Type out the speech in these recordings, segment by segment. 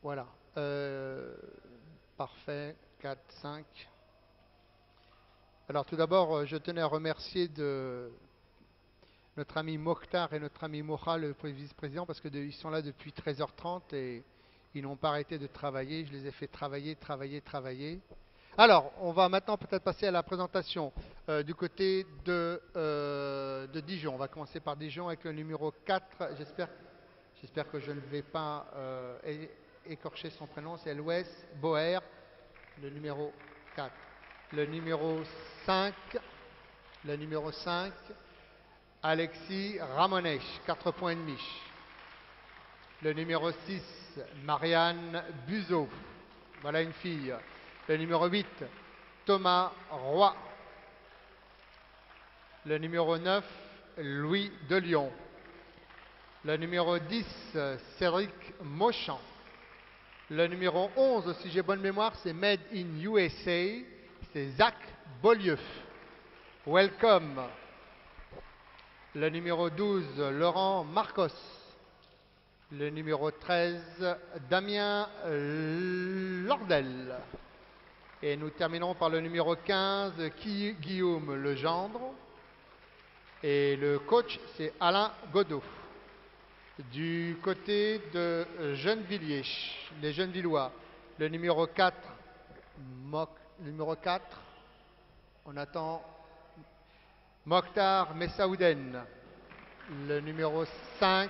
Voilà. Parfait. 4, 5. Alors tout d'abord, je tenais à remercier notre ami Mokhtar et notre ami Mocha, le vice-président, parce qu'ils sont là depuis 13h30 et ils n'ont pas arrêté de travailler. Je les ai fait travailler, travailler, travailler. Alors, on va maintenant peut-être passer à la présentation du côté de Dijon. On va commencer par Dijon avec le numéro 4. J'espère que je ne vais pas écorcher son prénom. C'est Louis Boer, le numéro 4. Le numéro 5, le numéro 5, Alexis Ramonet, 4 points et demi. Le numéro 6, Marianne Buzeau. Voilà une fille. Le numéro 8, Thomas Roy. Le numéro 9, Louis de Lyon. Le numéro 10, Cédric Mauchamp. Le numéro 11, si j'ai bonne mémoire, c'est Made in USA. C'est Zach Beaulieu. Welcome. Le numéro 12, Laurent Marcos. Le numéro 13, Damien Lordel. Et nous terminons par le numéro 15, Guillaume Legendre. Et le coach, c'est Alain Godot. Du côté de Gennevilliers, les Gennevillois, le numéro 4, numéro 4, on attend Mokhtar Messaouden. Le numéro 5,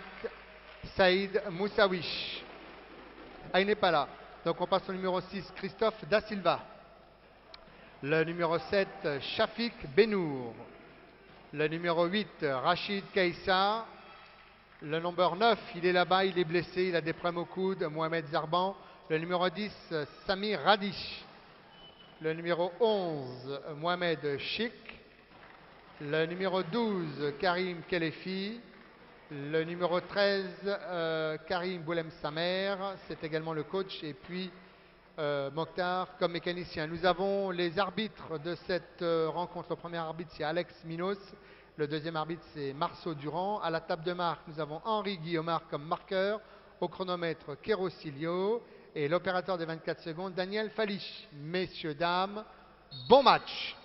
Saïd Moussawish. Ah, il n'est pas là. Donc on passe au numéro 6, Christophe Da Silva. Le numéro 7, Shafik Benour. Le numéro 8, Rachid Kaissa. Le numéro 9, il est là-bas, il est blessé, il a des problèmes au coude, Mohamed Zarban. Le numéro 10, Samir Radish. Le numéro 11, Mohamed Chik. Le numéro 12, Karim Kelefi. Le numéro 13, Karim Boulem Samer. C'est également le coach. Et puis Mokhtar comme mécanicien. Nous avons les arbitres de cette rencontre. Le premier arbitre, c'est Alex Minos. Le deuxième arbitre, c'est Marceau Durand. À la table de marque, nous avons Henri Guillaumard comme marqueur. Au chronomètre, Kero Silio. Et l'opérateur des 24 secondes, Daniel Falich. Messieurs, dames, bon match.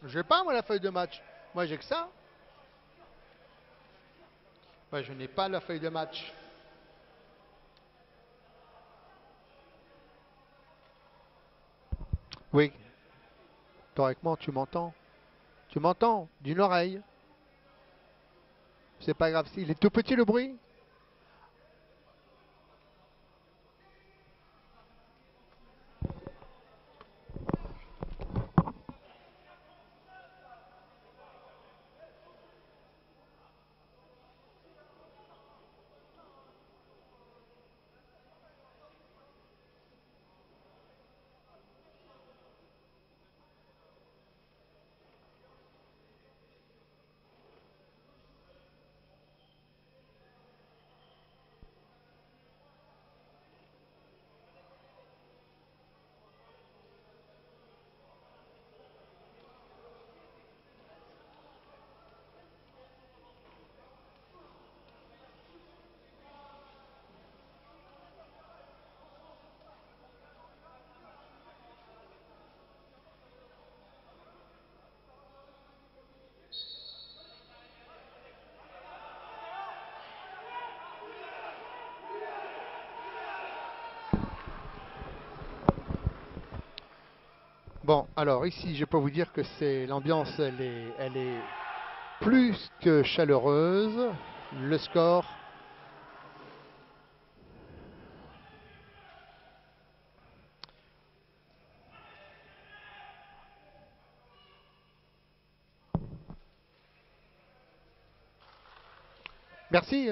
Je n'ai pas, moi, la feuille de match. Moi, j'ai que ça. Moi, je n'ai pas la feuille de match. Oui, correctement, tu m'entends. Tu m'entends d'une oreille. C'est pas grave. Il est tout petit le bruit. Bon, alors ici, je peux vous dire que c'est l'ambiance, elle est plus que chaleureuse. Le score, merci.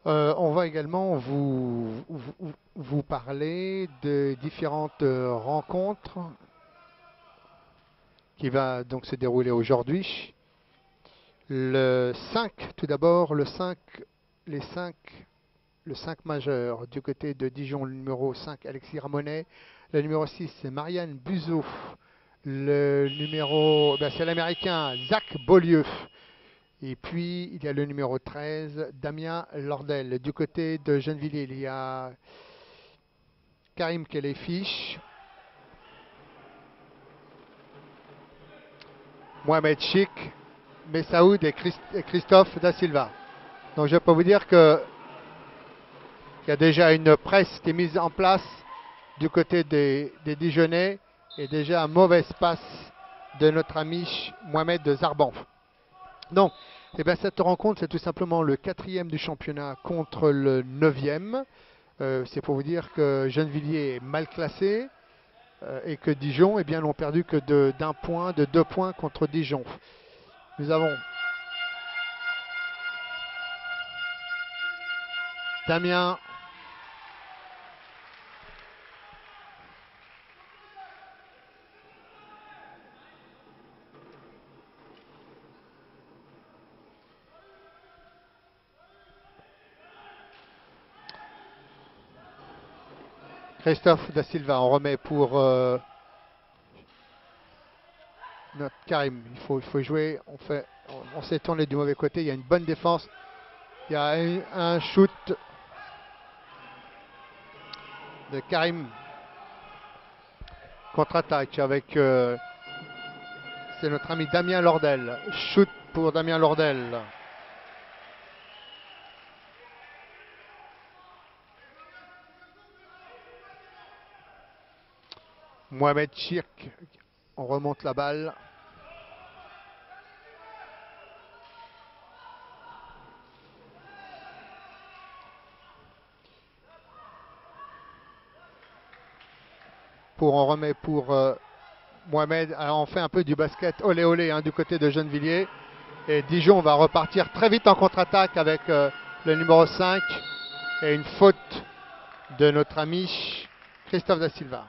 On va également vous parler de différentes rencontres qui va donc se dérouler aujourd'hui. Le 5, tout d'abord, les 5, le 5 majeur du côté de Dijon, le numéro 5, Alexis Ramonet. Le numéro 6, c'est Marianne Buzeau. Le numéro, c'est l'américain Zach Beaulieu. Et puis, il y a le numéro 13, Damien Lordel. Du côté de Gennevilliers, il y a Karim Kelefish, Mohamed Chik, Messaoud et Christophe Da Silva. Donc je peux vous dire qu'il y a déjà une presse qui est mise en place du côté des Dijonnais et déjà un mauvais passe de notre ami Mohamed Zarban. Donc, cette rencontre, c'est tout simplement le 4e du championnat contre le 9e. C'est pour vous dire que Gennevilliers est mal classé et que Dijon n'ont perdu que d'un point, de 2 points contre Dijon. Nous avons Damien Christophe Da Silva, on remet pour notre Karim. Il faut jouer, on s'est tourné du mauvais côté, il y a une bonne défense. Il y a un shoot de Karim. Contre-attaque avec c'est notre ami Damien Lordel. Shoot pour Damien Lordel. Mohamed Chirk, on remonte la balle. On remet pour Mohamed. Alors on fait un peu du basket olé olé du côté de Gennevilliers. Et Dijon va repartir très vite en contre-attaque avec le numéro 5 et une faute de notre ami Christophe Da Silva.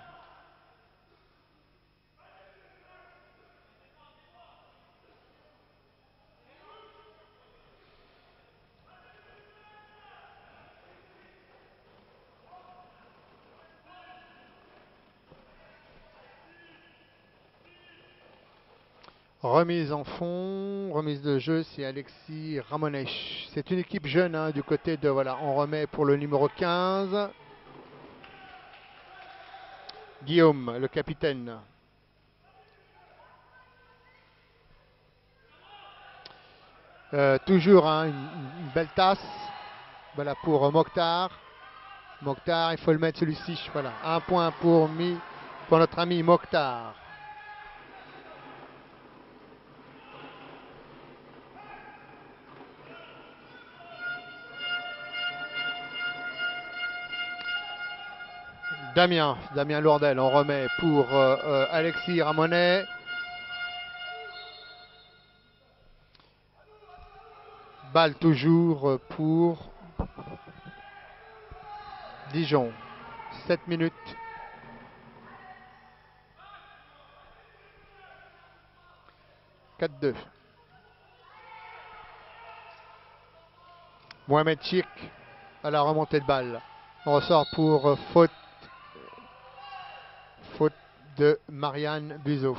Remise en fond, remise de jeu, c'est Alexis Ramonet. C'est une équipe jeune du côté de... Voilà, on remet pour le numéro 15. Guillaume, le capitaine. Toujours une belle tasse. Voilà pour Mokhtar. Mokhtar, il faut le mettre celui-ci. Voilà, un point pour notre ami Mokhtar. Damien Lourdel, on remet pour Alexis Ramonet. Balle toujours pour Dijon. 7 minutes. « 4-2. Mohamed Chik à la remontée de balle. On ressort pour faute de Marianne Buzeau.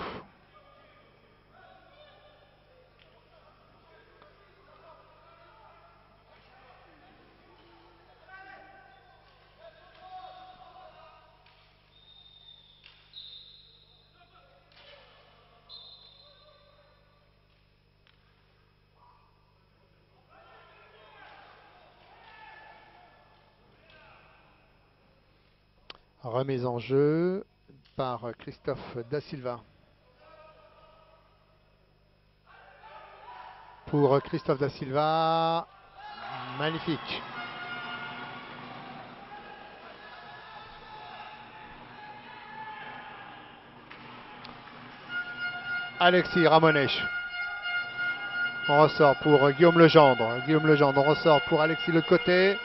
Remise en jeu par Christophe Da Silva. Pour Christophe Da Silva, magnifique. Alexis Ramonet. On ressort pour Guillaume Legendre. Guillaume Legendre, on ressort pour Alexis de l'autre côté.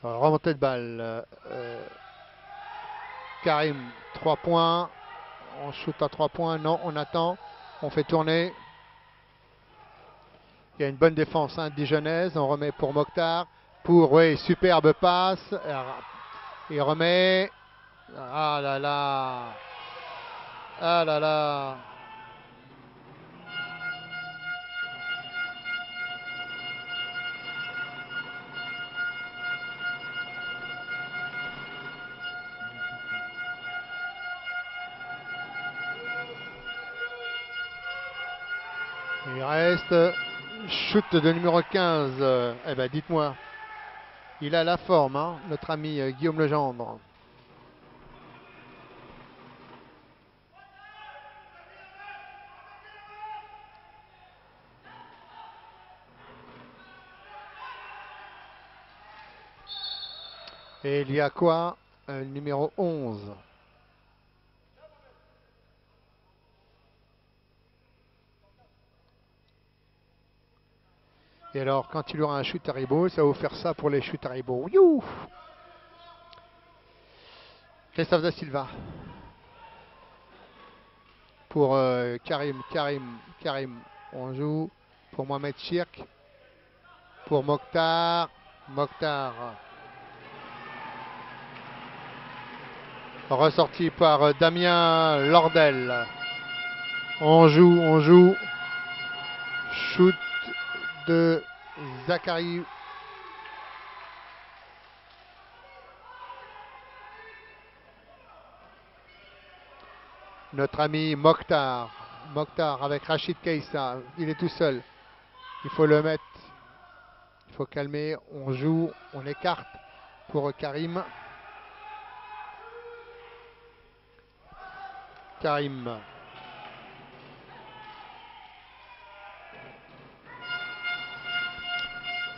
Alors, remontée de balle. Karim, 3 points. On shoot à 3 points. Non, on attend. On fait tourner. Il y a une bonne défense dijonnaise. On remet pour Mokhtar. Oui, superbe passe. Il remet. Ah là là. Ah là là. Il reste shoot de numéro 15. Eh ben dites-moi. Il a la forme, notre ami Guillaume Legendre. Et il y a quoi? Numéro 11. Et alors, quand il aura un shoot Haribo, ça va vous faire ça pour les shoots Haribo. You Christophe Da Silva. Pour Karim. On joue pour Mohamed Chirk. Pour Mokhtar. Ressorti par Damien Lordel. On joue. Shoot de Zachary. Notre ami Mokhtar. Avec Rachid Keïssa. Il est tout seul. Il faut le mettre. Il faut calmer. On joue. On écarte pour Karim.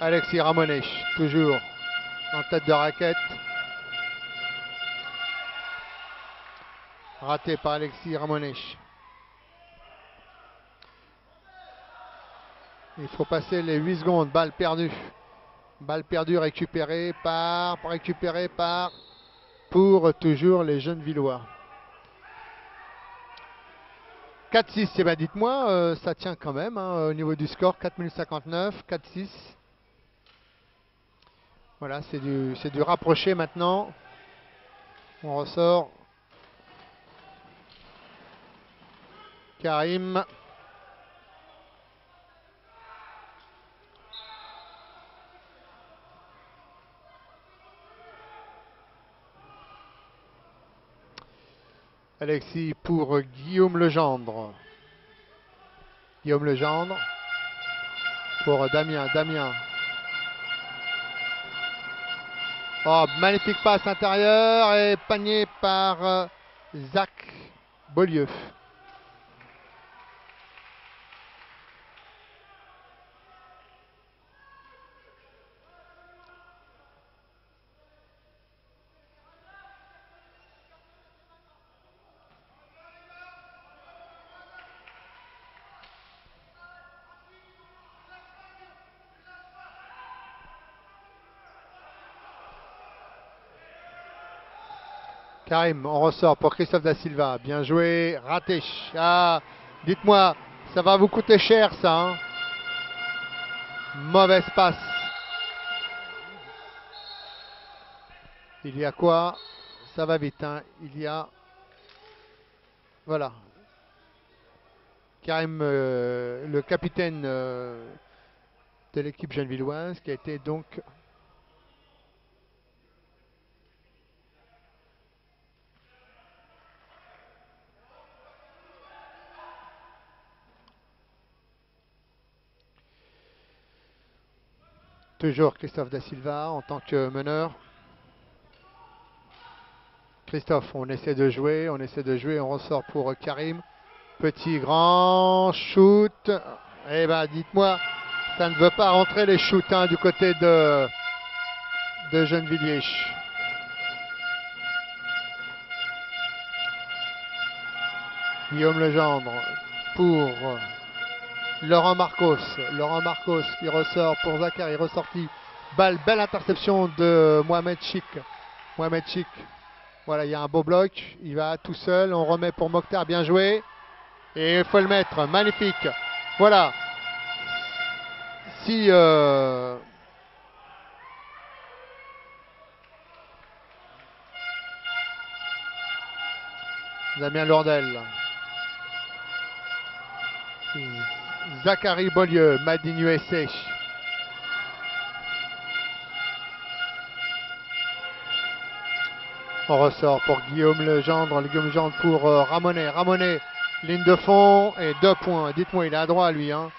Alexis Ramonet, toujours en tête de raquette. Raté par Alexis Ramonet. Il faut passer les 8 secondes. Balle perdue. Récupérée par pour toujours les jeunes Villois. 4-6, eh ben dites-moi, ça tient quand même au niveau du score. 4 minutes 59, 4-6. Voilà, c'est du rapproché maintenant. On ressort. Karim. Alexis pour Guillaume Legendre. Pour Damien. Oh, magnifique passe intérieure et panier par Zach Beaulieu. Karim, on ressort pour Christophe Da Silva. Bien joué, raté. Ah, dites-moi, ça va vous coûter cher ça. Mauvaise passe. Il y a quoi? Ça va vite. Il y a... Voilà. Karim, le capitaine de l'équipe gennevilloise, qui a été donc... Toujours Christophe Da Silva en tant que meneur. Christophe, on essaie de jouer, on ressort pour Karim. Petit, grand, shoot. Eh ben, dites-moi, ça ne veut pas rentrer les shoots du côté de Gennevilliers. Guillaume Legendre pour Laurent Marcos. Laurent Marcos qui ressort pour Zachary, ressorti. Balle, belle interception de Mohamed Chik. Mohamed Chik. Voilà, il y a un beau bloc. Il va tout seul. On remet pour Mokhtar, bien joué. Et il faut le mettre, magnifique. Voilà. Si Damien Lourdel. Zachary Beaulieu, Madine USA. On ressort pour Guillaume Legendre. Guillaume Legendre pour Ramonet. Ramonet, ligne de fond et 2 points. Dites-moi, il est à droit lui. Hein.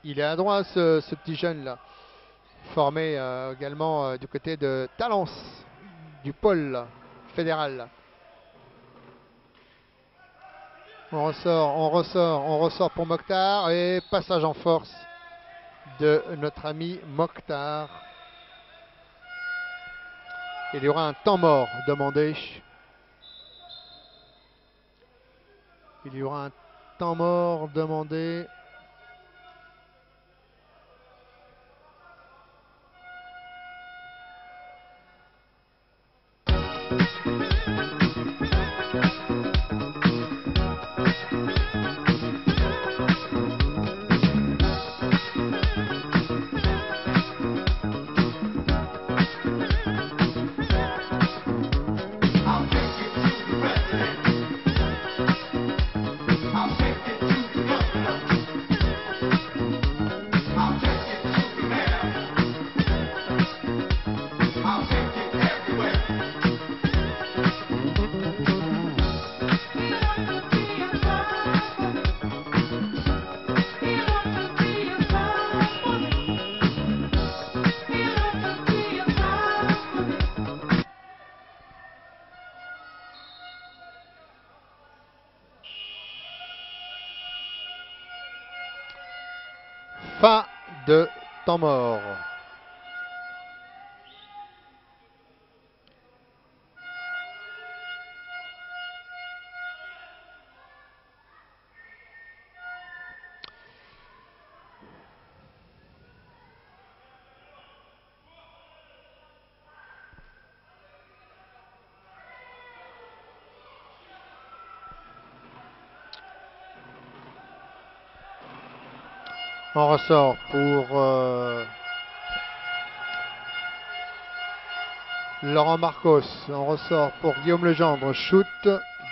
Il est à droit ce petit jeune là. Formé également du côté de Talence, du pôle fédéral. On ressort pour Mokhtar et passage en force de notre ami Mokhtar. Il y aura un temps mort demandé. Il y aura un temps mort demandé. Fin de temps mort. On ressort pour Laurent Marcos. On ressort pour Guillaume Legendre. Shoot,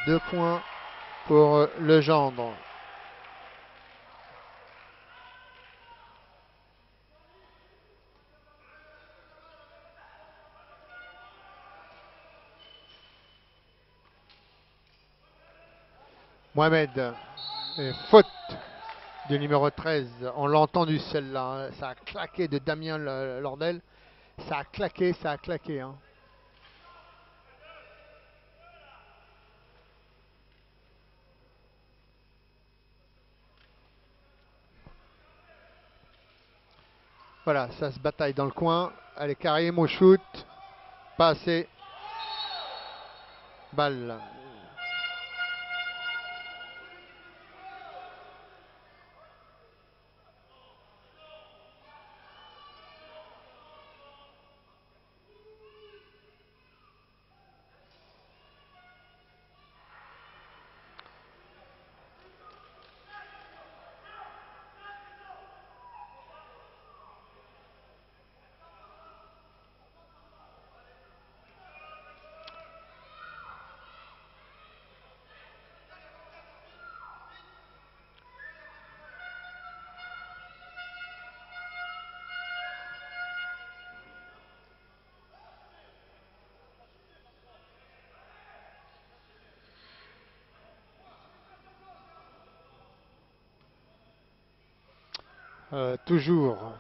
2 points pour Legendre. Mohamed, faute du numéro 13. On l'a entendu celle-là. Hein. Ça a claqué de Damien Lourdel. Ça a claqué. Hein. Voilà, ça se bataille dans le coin. Allez, Karim au shoot. Pas assez. Balle. Toujours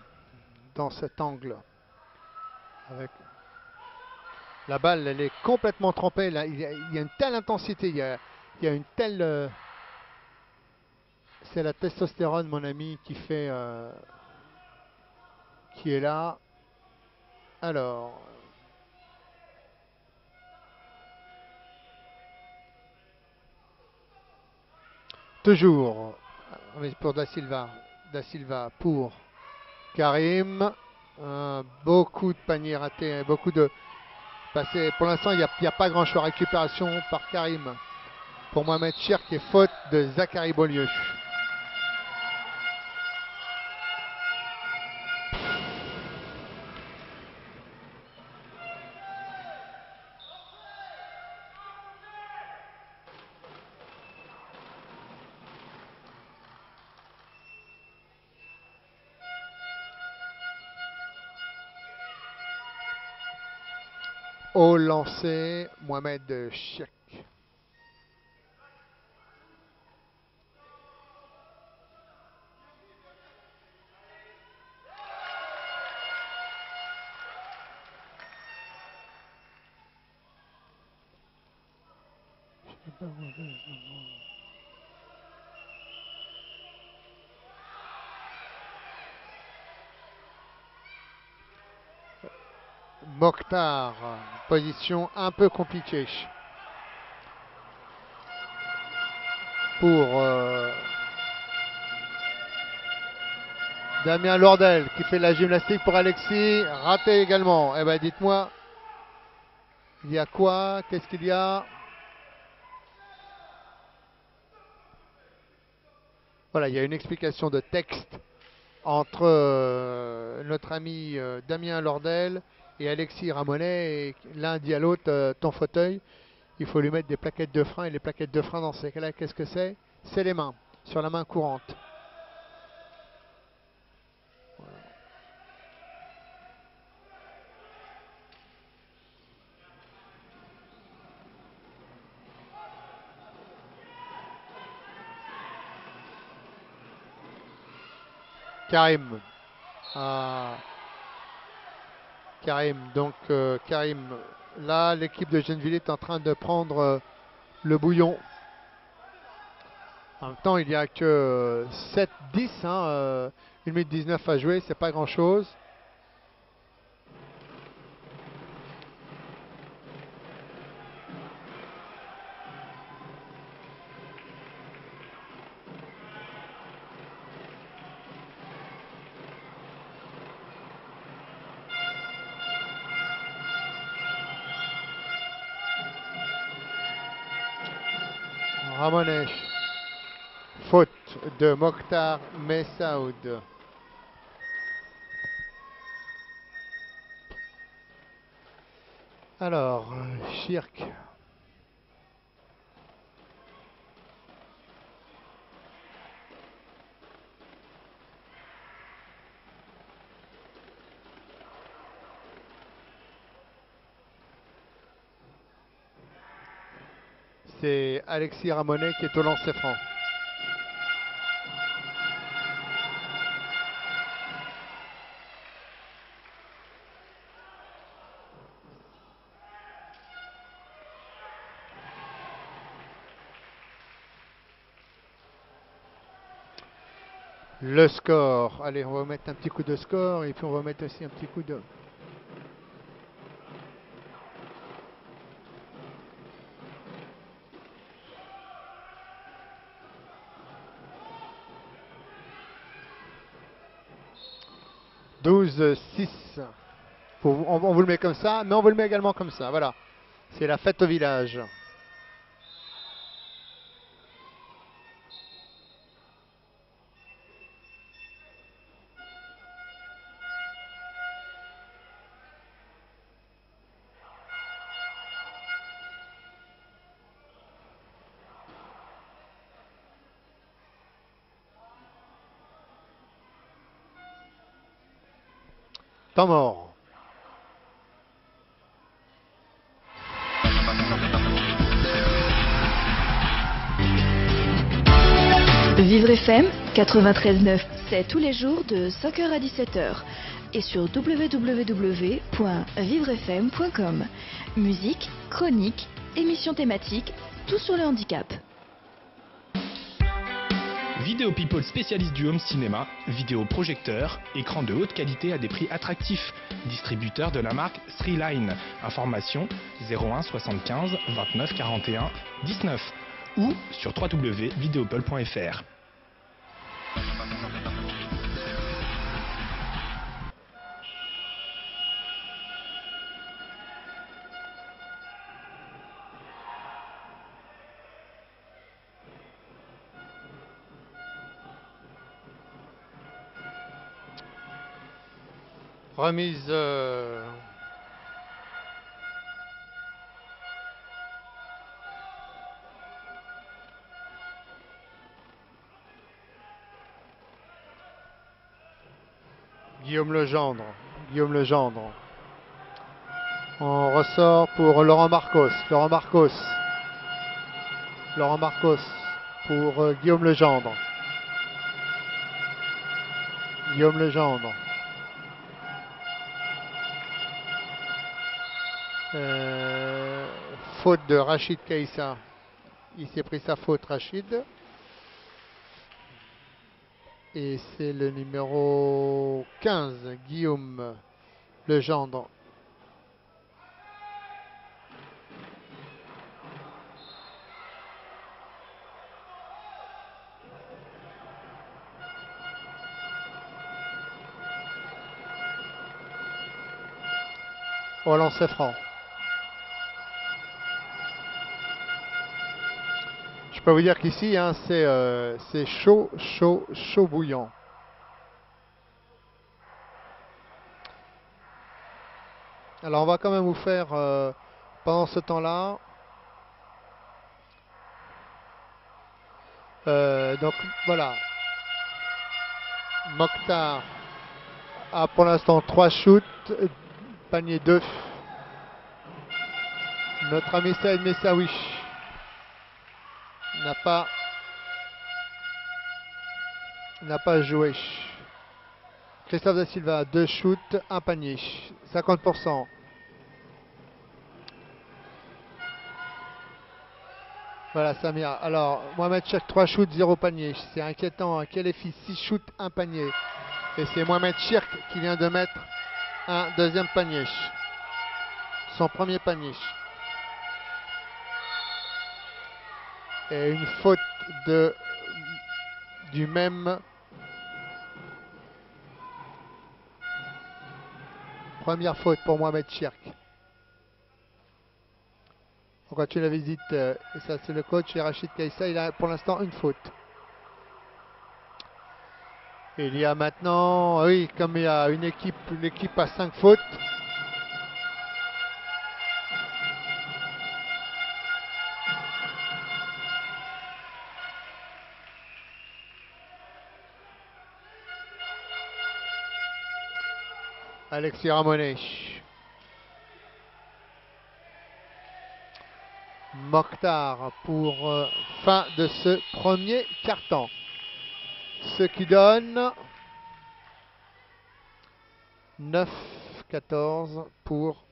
dans cet angle. Avec la balle, elle est complètement trempée. Là. Il y a une telle intensité. Il y a une telle. C'est la testostérone, mon ami, qui fait. Qui est là. Alors. toujours pour Da Silva. Da Silva pour Karim. Beaucoup de paniers ratés, beaucoup de passés. Pour l'instant, il n'y a pas grand choix. Récupération par Karim pour Mohamed Chirk et faute de Zachary Beaulieu. Au lancer, Mohamed Chirk. Mokhtar, position un peu compliquée pour Damien Lordel qui fait la gymnastique pour Alexis, raté également. Eh ben dites-moi, il y a quoi? Qu'est-ce qu'il y a? Voilà, il y a une explication de texte entre notre ami Damien Lordel et Alexis Ramonet. Et l'un dit à l'autre, ton fauteuil, il faut lui mettre des plaquettes de frein. Et les plaquettes de frein, dans ces cas-là, qu'est-ce que c'est? C'est les mains, sur la main courante. Voilà. Karim. Karim. Donc Karim, là l'équipe de Gennevilliers est en train de prendre le bouillon. En même temps, il n'y a que 7-10, 1 minute 19 à jouer, c'est pas grand chose. Ramonet. Faute de Mokhtar Messaoud. Alors, Chirk. C'est Alexis Ramonet qui est au lancer franc. Le score. Allez, on va mettre un petit coup de score et puis on va mettre aussi un petit coup de... « 12-6. On vous le met comme ça, mais on vous le met également comme ça. Voilà. C'est la fête au village. Temps mort. Vivre FM 93.9, c'est tous les jours de 5h à 17h et sur www.vivrefm.com. Musique, chronique, émissions thématiques, tout sur le handicap. Vidéo People spécialiste du home cinéma, vidéo projecteur, écran de haute qualité à des prix attractifs. Distributeur de la marque Threeline. Information 01 75 29 41 19. ou sur www.videopol.fr. Remise Guillaume Legendre. Guillaume Legendre. On ressort pour Laurent Marcos. Laurent Marcos. Laurent Marcos pour Guillaume Legendre. Guillaume Legendre. Faute de Rachid Kaïssa. Il s'est pris sa faute, Rachid. Et c'est le numéro 15, Guillaume Legendre. Au lancer franc. Je peux vous dire qu'ici, hein, c'est chaud, chaud, chaud bouillant. Alors on va quand même vous faire, pendant ce temps-là, donc voilà, Mokhtar a pour l'instant 3 shoots, panier 2. Notre ami Saïd Messawish n'a pas joué. Christophe Da Silva, 2 shoots, 1 panier, 50%. Voilà Samir. Alors, Mohamed Cherk, 3 shoots, 0 panier. C'est inquiétant. Kelefi, 6 shoots, 1 panier. Et c'est Mohamed Cherk qui vient de mettre un deuxième panier. Son premier panier. Et une faute du même. Première faute pour Mohamed Cherk. On continue la visite. Et ça, c'est le coach et Rachid Kaïssa. Il a pour l'instant une faute. Et il y a maintenant, oui, comme il y a une équipe à 5 fautes. Alexis Ramonet. Mokhtar pour fin de ce premier quart-temps. Ce qui donne 9-14 pour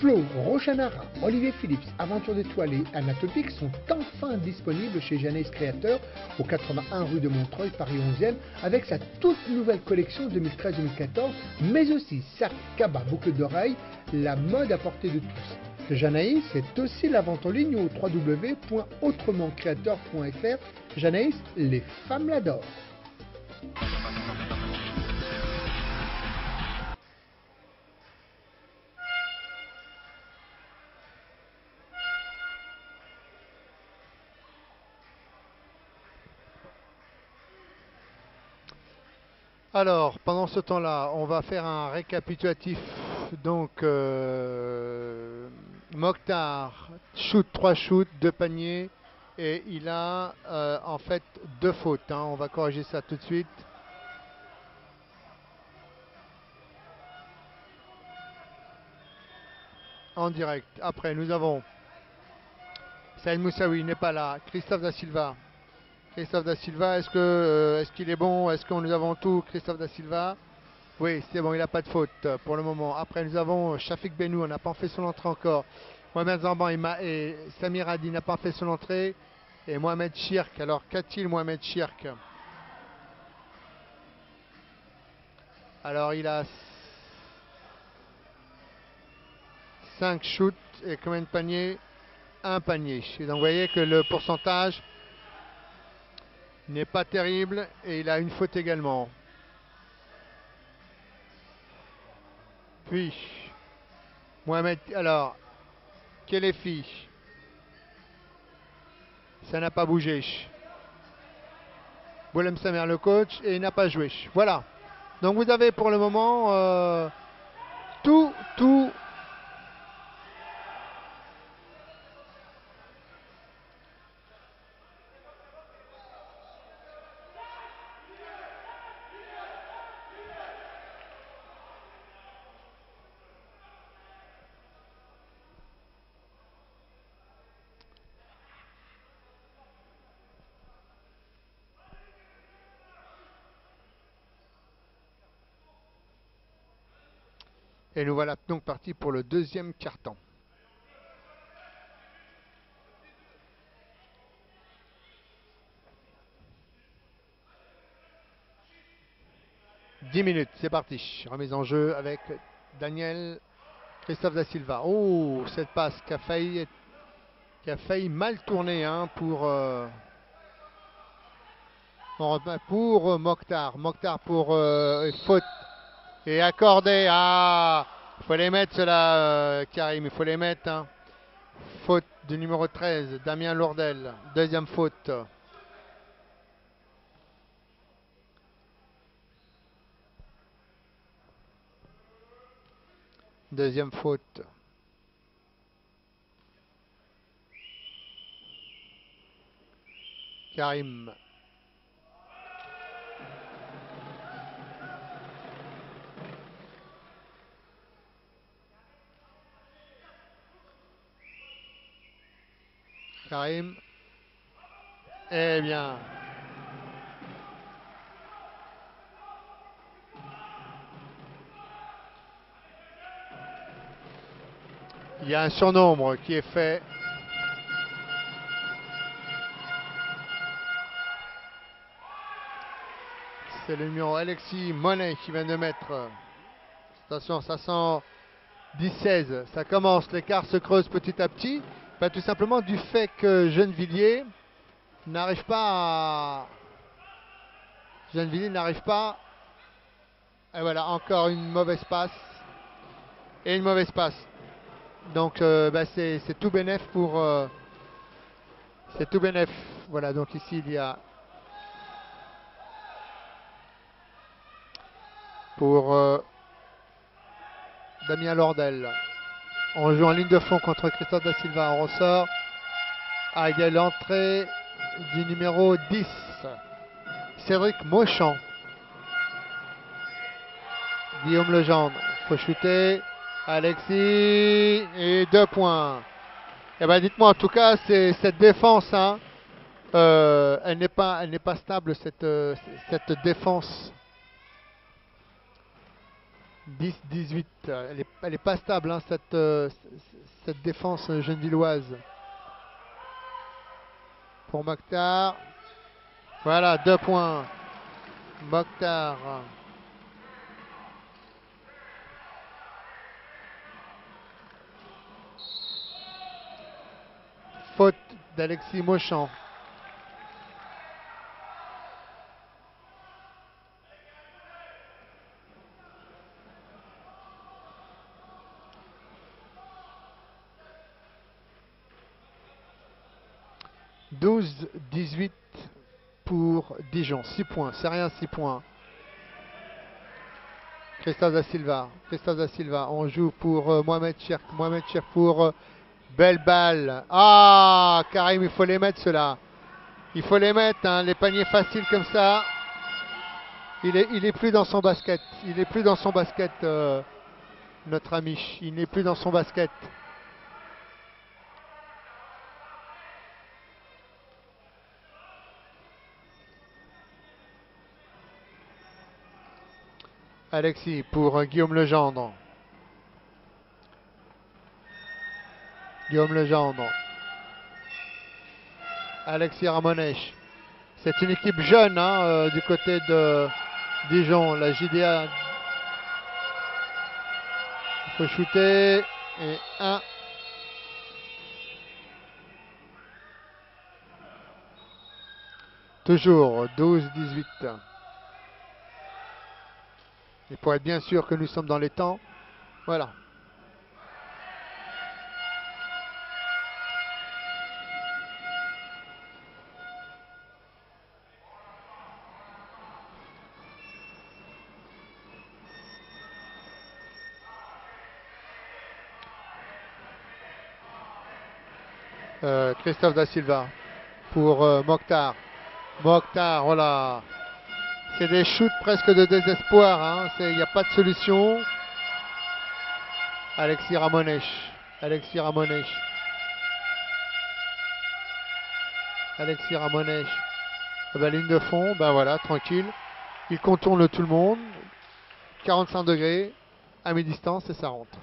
Flo, Rochanara, Olivier Phillips, Aventure d'étoiles et Anatopique sont enfin disponibles chez Janaïs Créateur au 81 rue de Montreuil, Paris 11e, avec sa toute nouvelle collection 2013-2014, mais aussi sac, cabas, boucles d'oreilles, la mode à portée de tous. Janaïs, c'est aussi la vente en ligne au www.autrementcreateur.fr. Janaïs, les femmes l'adorent. Alors, pendant ce temps-là, on va faire un récapitulatif. Donc, Mokhtar, 3 shoots, 2 paniers. Et il a en fait 2 fautes. On va corriger ça tout de suite. En direct. Après, nous avons Saïd Moussaoui, n'est pas là. Christophe Da Silva. Christophe Da Silva, est-ce qu'il est bon? Est-ce que nous avons tout? Christophe Da Silva. Oui, c'est bon, il n'a pas de faute pour le moment. Après, nous avons Shafik Benou, on n'a pas fait son entrée encore. Mohamed Zamban et Samir Hadi n'a pas fait son entrée. Et Mohamed Chirk. Alors, qu'a-t-il Mohamed Chirk? Alors, il a 5 shoots et combien de paniers? Un panier. Et donc, vous voyez que le pourcentage n'est pas terrible et il a une faute également. Puis, Mohamed, alors, Kelefi, ça n'a pas bougé. Boulem Samer le coach et il n'a pas joué. Voilà. Donc vous avez pour le moment tout. Et nous voilà donc partis pour le deuxième quart-temps. « 10 minutes, c'est parti. Remise en jeu avec Daniel Christophe da Silva. Oh, cette passe qui a failli mal tourner hein, pour Mokhtar. Mokhtar pour faute et accordé. Ah, il faut les mettre cela, Karim, il faut les mettre. Hein. Faute du numéro 13, Damien Lourdel. Deuxième faute. Deuxième faute. Karim. Karim. Eh bien. Il y a un surnombre qui est fait. C'est le numéro Alexis Monet qui vient de mettre. Attention, ça sent 10-16. Ça commence, l'écart se creuse petit à petit. Bah, tout simplement du fait que Gennevilliers n'arrive pas à... Gennevilliers n'arrive pas... Et voilà, encore une mauvaise passe. Et une mauvaise passe. Donc bah, c'est tout bénef pour... c'est tout bénef. Voilà, donc ici il y a... Pour Damien Lordel. On joue en ligne de fond contre Christophe da Silva. On ressort. Ah, il y a l'entrée du numéro 10. Cédric Mauchamp. Guillaume Legendre. Faut shooter. Alexis. Et 2 points. Et ben dites-moi, en tout cas, c'est cette défense. Hein, elle n'est pas stable, cette défense. 10-18. Elle est pas stable, hein, cette défense gennevilloise. Pour Mokhtar. Voilà, 2 points. Mokhtar. Faute d'Alexis Mauchamp. « 12-18 pour Dijon. 6 points. C'est rien, 6 points. Christophe da Silva. Christophe da Silva. On joue pour Mohamed Chirk. Mohamed Chirk pour belle balle. Ah, Karim, il faut les mettre ceux-là. Il faut les mettre, hein, les paniers faciles comme ça. Il est plus dans son basket. Il est plus dans son basket, notre ami. Il n'est plus dans son basket. Alexis pour Guillaume Legendre. Guillaume Legendre. Alexis Ramonèche. C'est une équipe jeune hein, du côté de Dijon. La JDA. Il faut shooter. Et 1. Toujours 12-18. Et pour être bien sûr que nous sommes dans les temps, voilà. Christophe Da Silva pour Mokhtar. Mokhtar, voilà. C'est des shoots presque de désespoir. Hein. Il n'y a pas de solution. Alexis Ramonèche. Alexis Ramonèche. Alexis Ramonèche. La ligne de fond, ben voilà, tranquille. Il contourne tout le monde. 45 degrés, à mi-distance et ça rentre.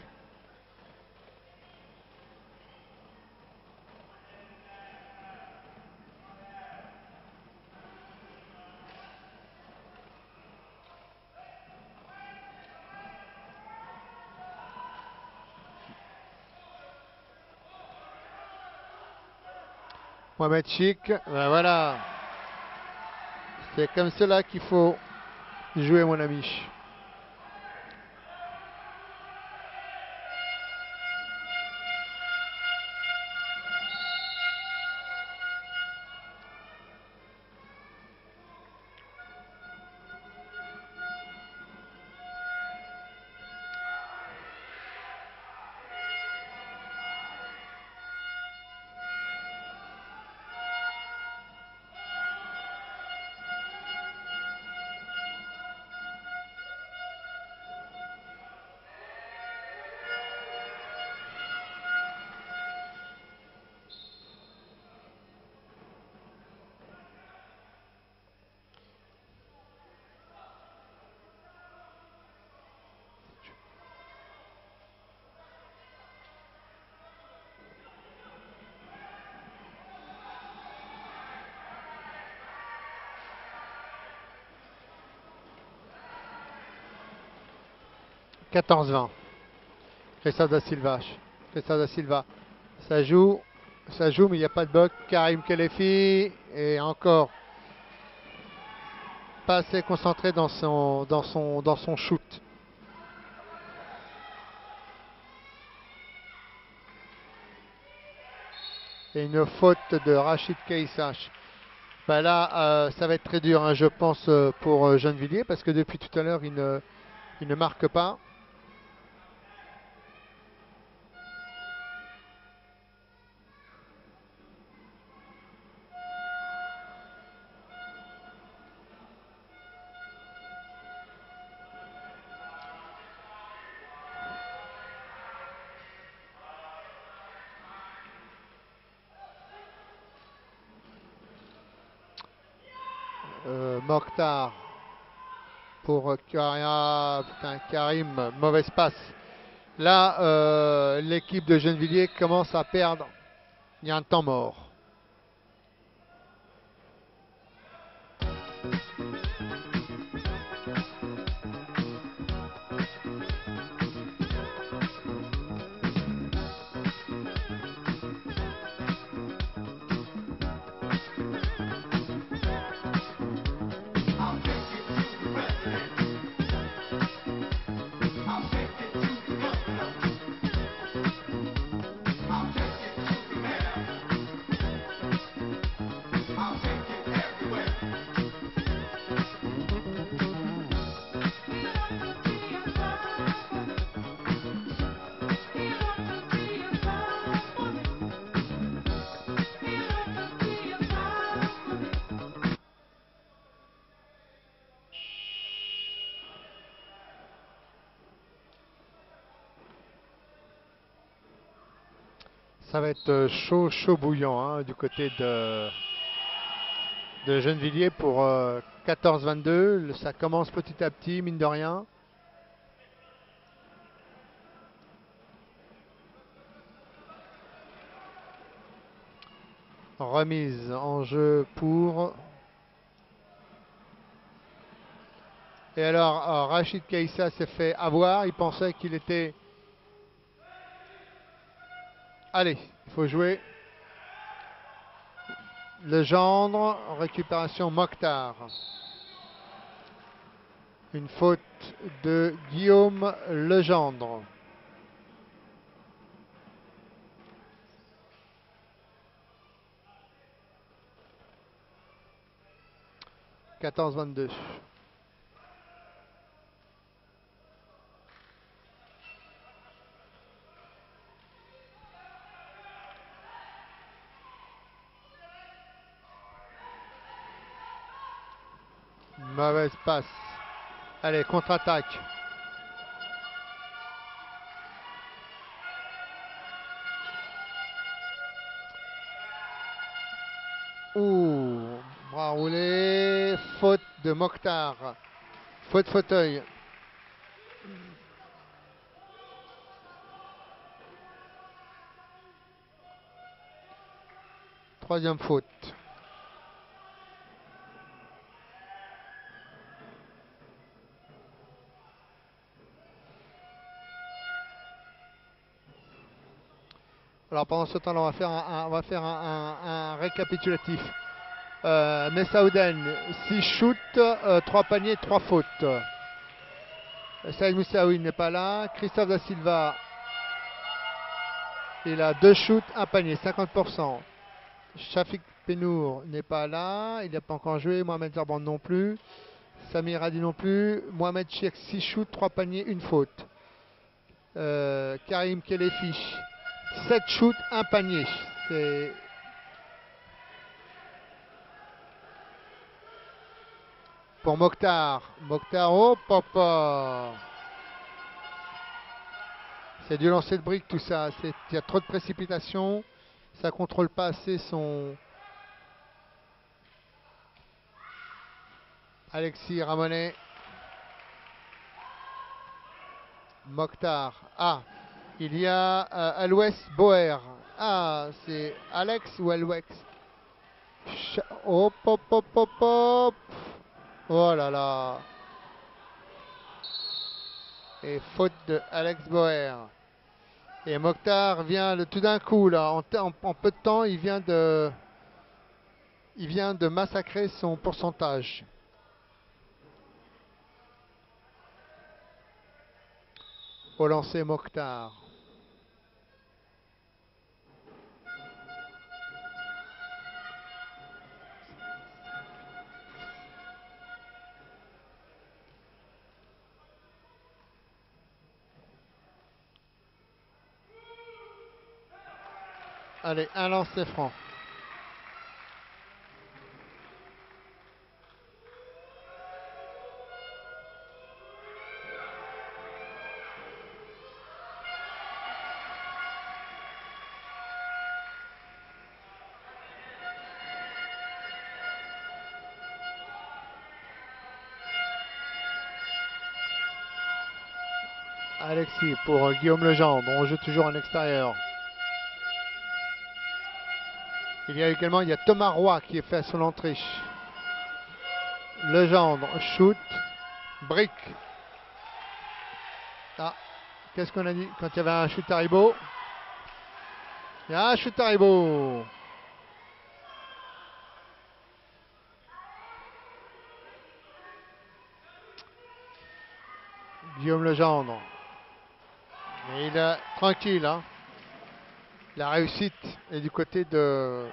Mohamed Chik, ben voilà. C'est comme cela qu'il faut jouer, mon ami. « 14-20. Christophe Da Silva. Christophe Da Silva. Ça joue, mais il n'y a pas de bloc. Karim Kelefi est encore pas assez concentré dans son shoot. Et une faute de Rachid Kaïsach. Ben là, ça va être très dur, hein, je pense, pour Gennevilliers, parce que depuis tout à l'heure, il ne marque pas. Mokhtar pour Karim, mauvaise passe. Là, l'équipe de Gennevilliers commence à perdre. Il y a un temps mort. Ça va être chaud bouillant hein, du côté de Gennevilliers pour 14-22. Ça commence petit à petit, mine de rien. Remise en jeu pour... Et alors, Rachid Kaïssa s'est fait avoir. Il pensait qu'il était... Allez, il faut jouer. Legendre, récupération Mokhtar. Une faute de Guillaume Legendre. « 14-22. Mauvaise passe. Allez, contre-attaque. Ouh, bras roulé. Faute de Mokhtar. Faute fauteuil. Troisième faute. Alors pendant ce temps-là, on va faire un récapitulatif. Messaouden, 6 shoots, 3 paniers, 3 fautes. Saïd Moussaoui n'est pas là. Christophe Da Silva, il a 2 shoots, 1 panier, 50%. Shafik Penour n'est pas là, il n'a pas encore joué. Mohamed Zarban non plus. Samir Hadi non plus. Mohamed Chirk, 6 shoots, 3 paniers, 1 faute. Karim Kelefi, 7 shoots, 1 panier. C'est... Pour Mokhtar. Mokhtar, oh papa. C'est du lancer de briques tout ça. Il y a trop de précipitation. Ça contrôle pas assez son... Alexis Ramonet. Mokhtar. Ah, il y a Alouès Boer. Ah, c'est Alex ou Alouex. Hop, hop, hop, hop, hop. Oh là là. Et faute de Alex Boer. Et Mokhtar vient tout d'un coup, là, en peu de temps, il vient de massacrer son pourcentage. Au lancer Mokhtar. Allez, un lancer franc. Alexis pour Guillaume Legendre. On joue toujours en extérieur. Il y a Thomas Roy qui est fait à son entrée. Legendre, shoot, brick. Ah, qu'est-ce qu'on a dit quand il y avait un shoot à Ribot? Il y a un shoot à Ribot. Guillaume Legendre. Et il est tranquille, hein. La réussite est du côté de...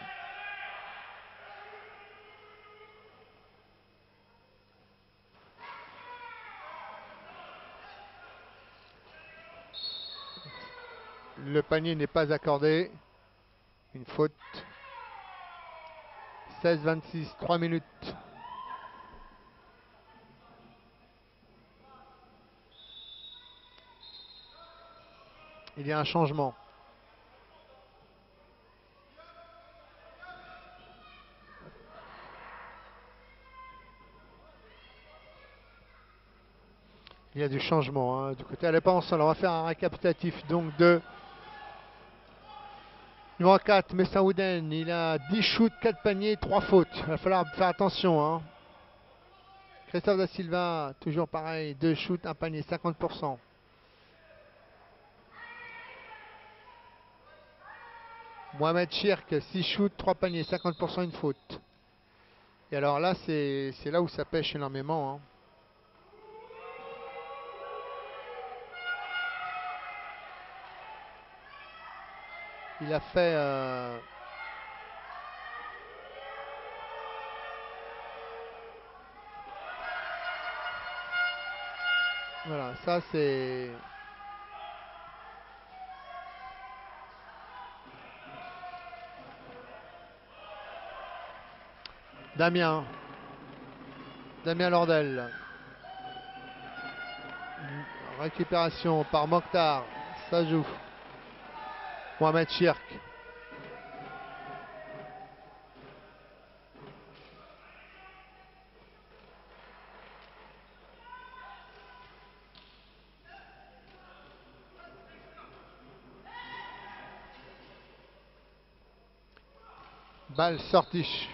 Le panier n'est pas accordé. Une faute. 16-26, 3 minutes. Il y a un changement. Il y a du changement hein, du côté à la dépense. Alors on va faire un récapitulatif donc de Numéro 4, Messaouden, il a 10 shoots, 4 paniers, 3 fautes. Il va falloir faire attention. Hein. Christophe Da Silva, toujours pareil, 2 shoots, 1 panier, 50%. Mohamed Chirk, 6 shoots, 3 paniers, 50%, une faute. Et alors là, c'est là où ça pêche énormément. Hein. Il a fait... Voilà, ça c'est... Damien Lordel. Récupération par Mokhtar. Ça joue. Mohamed Chirk. Balle sortie.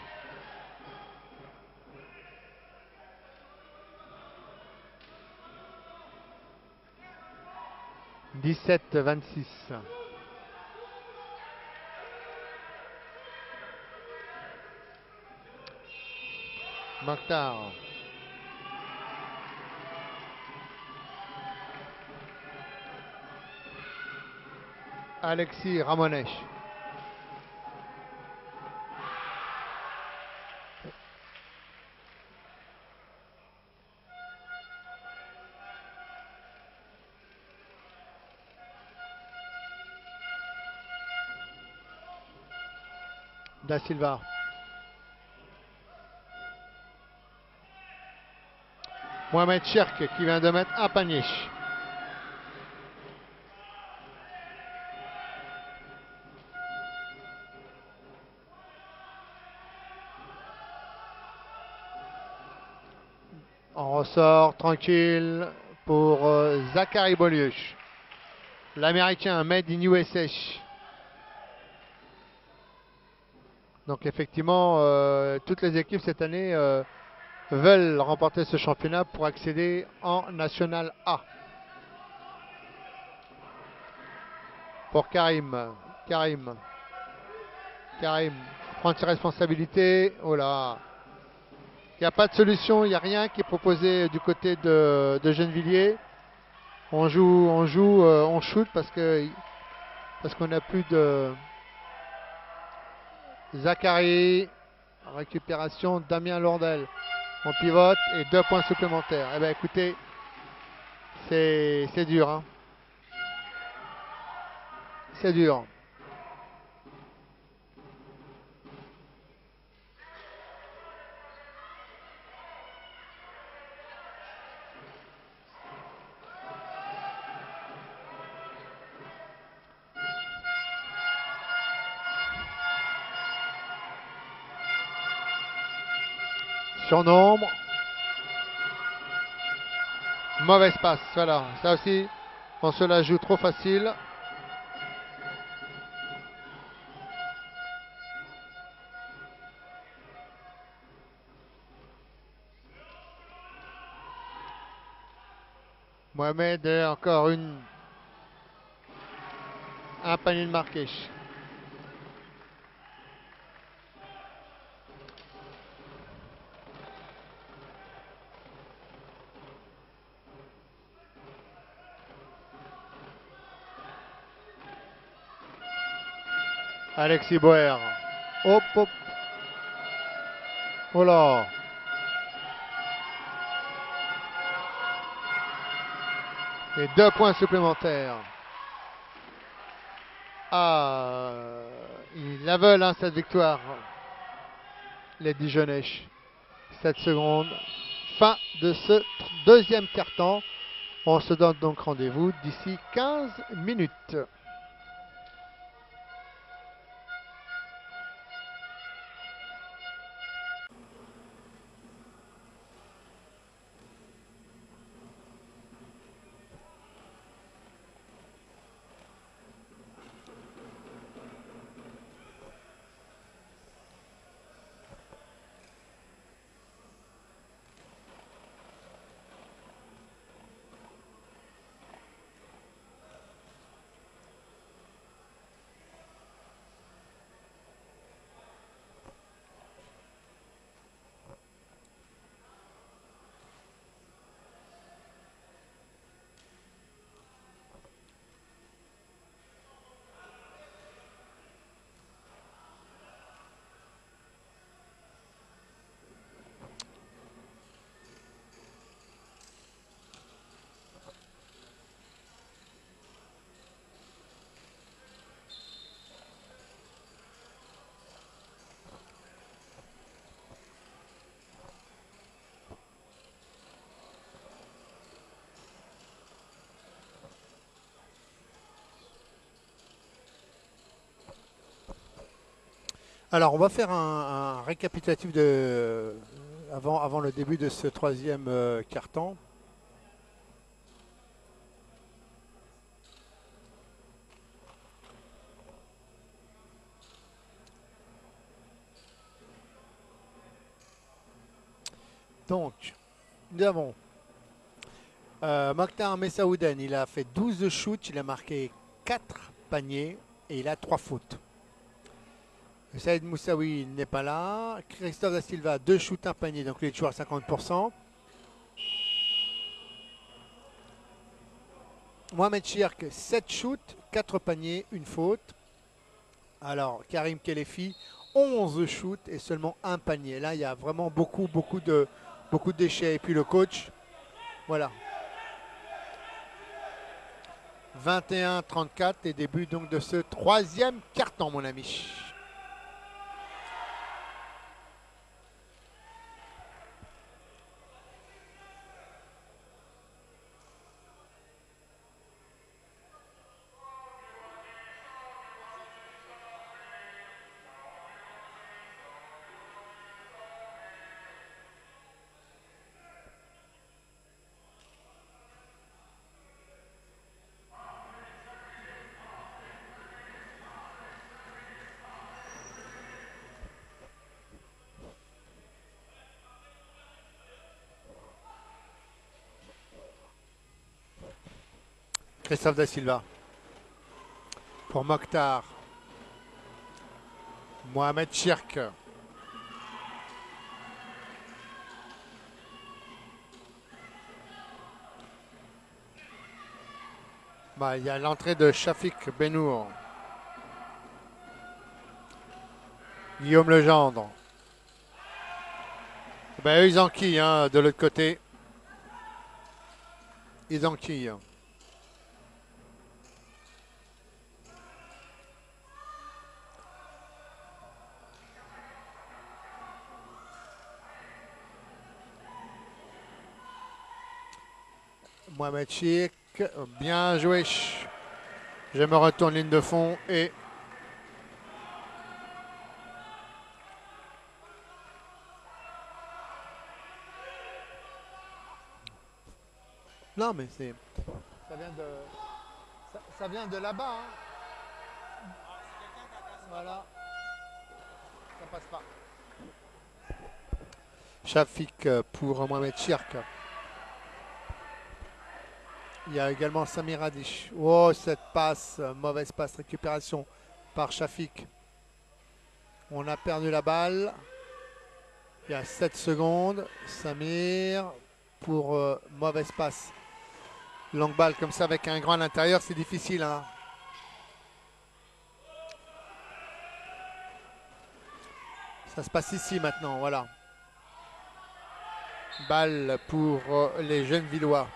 « 17-26. Mokhtar. Alexis Ramonet. Da Silva. Mohamed Chirk qui vient de mettre un panier. On ressort tranquille pour Zachary Beaulieu. L'Américain made in USA. Donc effectivement, toutes les équipes cette année veulent remporter ce championnat pour accéder en National A. Pour Karim prend ses responsabilités. Oh là, il n'y a pas de solution, il n'y a rien qui est proposé du côté de Gennevilliers. On shoot parce qu'on n'a plus de... Zachary, récupération, Damien Lordel. On pivote et 2 points supplémentaires. Eh bien écoutez, c'est dur. Hein. C'est dur. Surnombre. Mauvaise passe, voilà. Ça aussi, on se la joue trop facile. Mohamed, encore un panier de marqué. Alexis Boer. Hop, hop. Oh là. Et 2 points supplémentaires. Ah, ils la veulent, hein, cette victoire. Les Dijonnais. 7 secondes. Fin de ce deuxième quart-temps. On se donne donc rendez-vous d'ici 15 minutes. Alors, on va faire un récapitulatif avant le début de ce troisième quart-temps. Donc, nous avons Mokhtar Messaouden, il a fait 12 shoots, il a marqué 4 paniers et il a 3 fautes. Saïd Moussaoui n'est pas là. Christophe Da Silva, 2 shoots, 1 panier, donc il est toujours à 50%. Mohamed Chirk, 7 shoots, 4 paniers, 1 faute. Alors, Karim Kelefi, 11 shoots et seulement 1 panier. Là, il y a vraiment beaucoup de déchets. Et puis le coach, voilà. 21-34 et début donc de ce troisième quart-temps, mon ami. Christophe Da Silva pour Mokhtar. Mohamed Chirk. Il y a l'entrée de Shafik Benour. Guillaume Legendre. Eux, ils enquillent de l'autre côté. Ils enquillent. Mohamed Chirk, bien joué. Je me retourne ligne de fond et non mais c'est ça vient de là-bas. Voilà, ça passe pas. Shafik pour Mohamed Chirk. Il y a également Samir Radish. Oh, cette passe, mauvaise passe, récupération par Shafik. On a perdu la balle. Il y a 7 secondes. Samir pour mauvaise passe. Longue balle comme ça avec un grand à l'intérieur, c'est difficile. Ça se passe ici maintenant, voilà. Balle pour les jeunes Villois.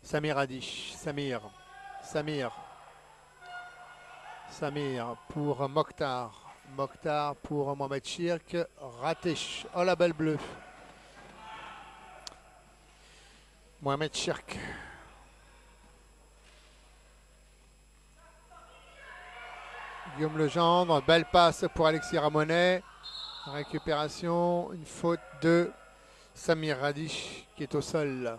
Samir Radish, Samir pour Mokhtar. Mokhtar pour Mohamed Chirk. Raté. Oh la balle bleue. Mohamed Chirk. Guillaume Legendre. Belle passe pour Alexis Ramonet. Récupération. Une faute de Samir Radish qui est au sol.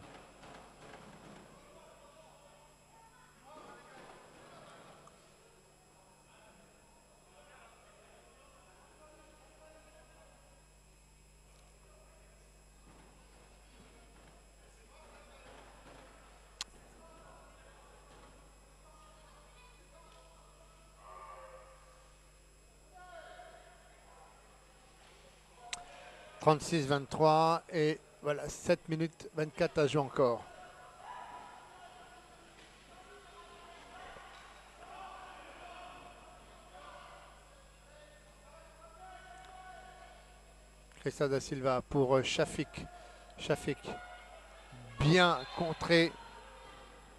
« 36-23 et voilà, 7 minutes 24 à jouer encore. Christophe Da Silva pour Shafik. Shafik bien contré,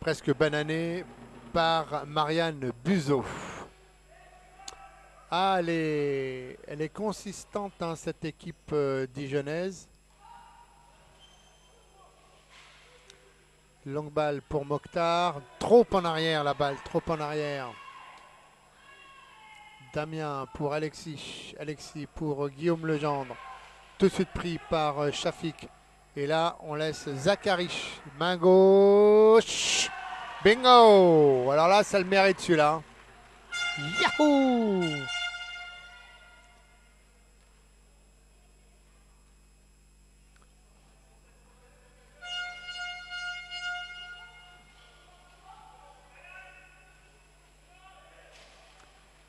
presque banané par Marianne Buzeau. Ah, elle est consistante, hein, cette équipe dijonnaise. Longue balle pour Mokhtar. Trop en arrière la balle, trop en arrière. Damien pour Alexis. Alexis pour Guillaume Legendre. Tout de suite pris par Shafik. Et là, on laisse Zachary. Main gauche. Bingo! Alors là, ça le mérite celui-là. Yahoo!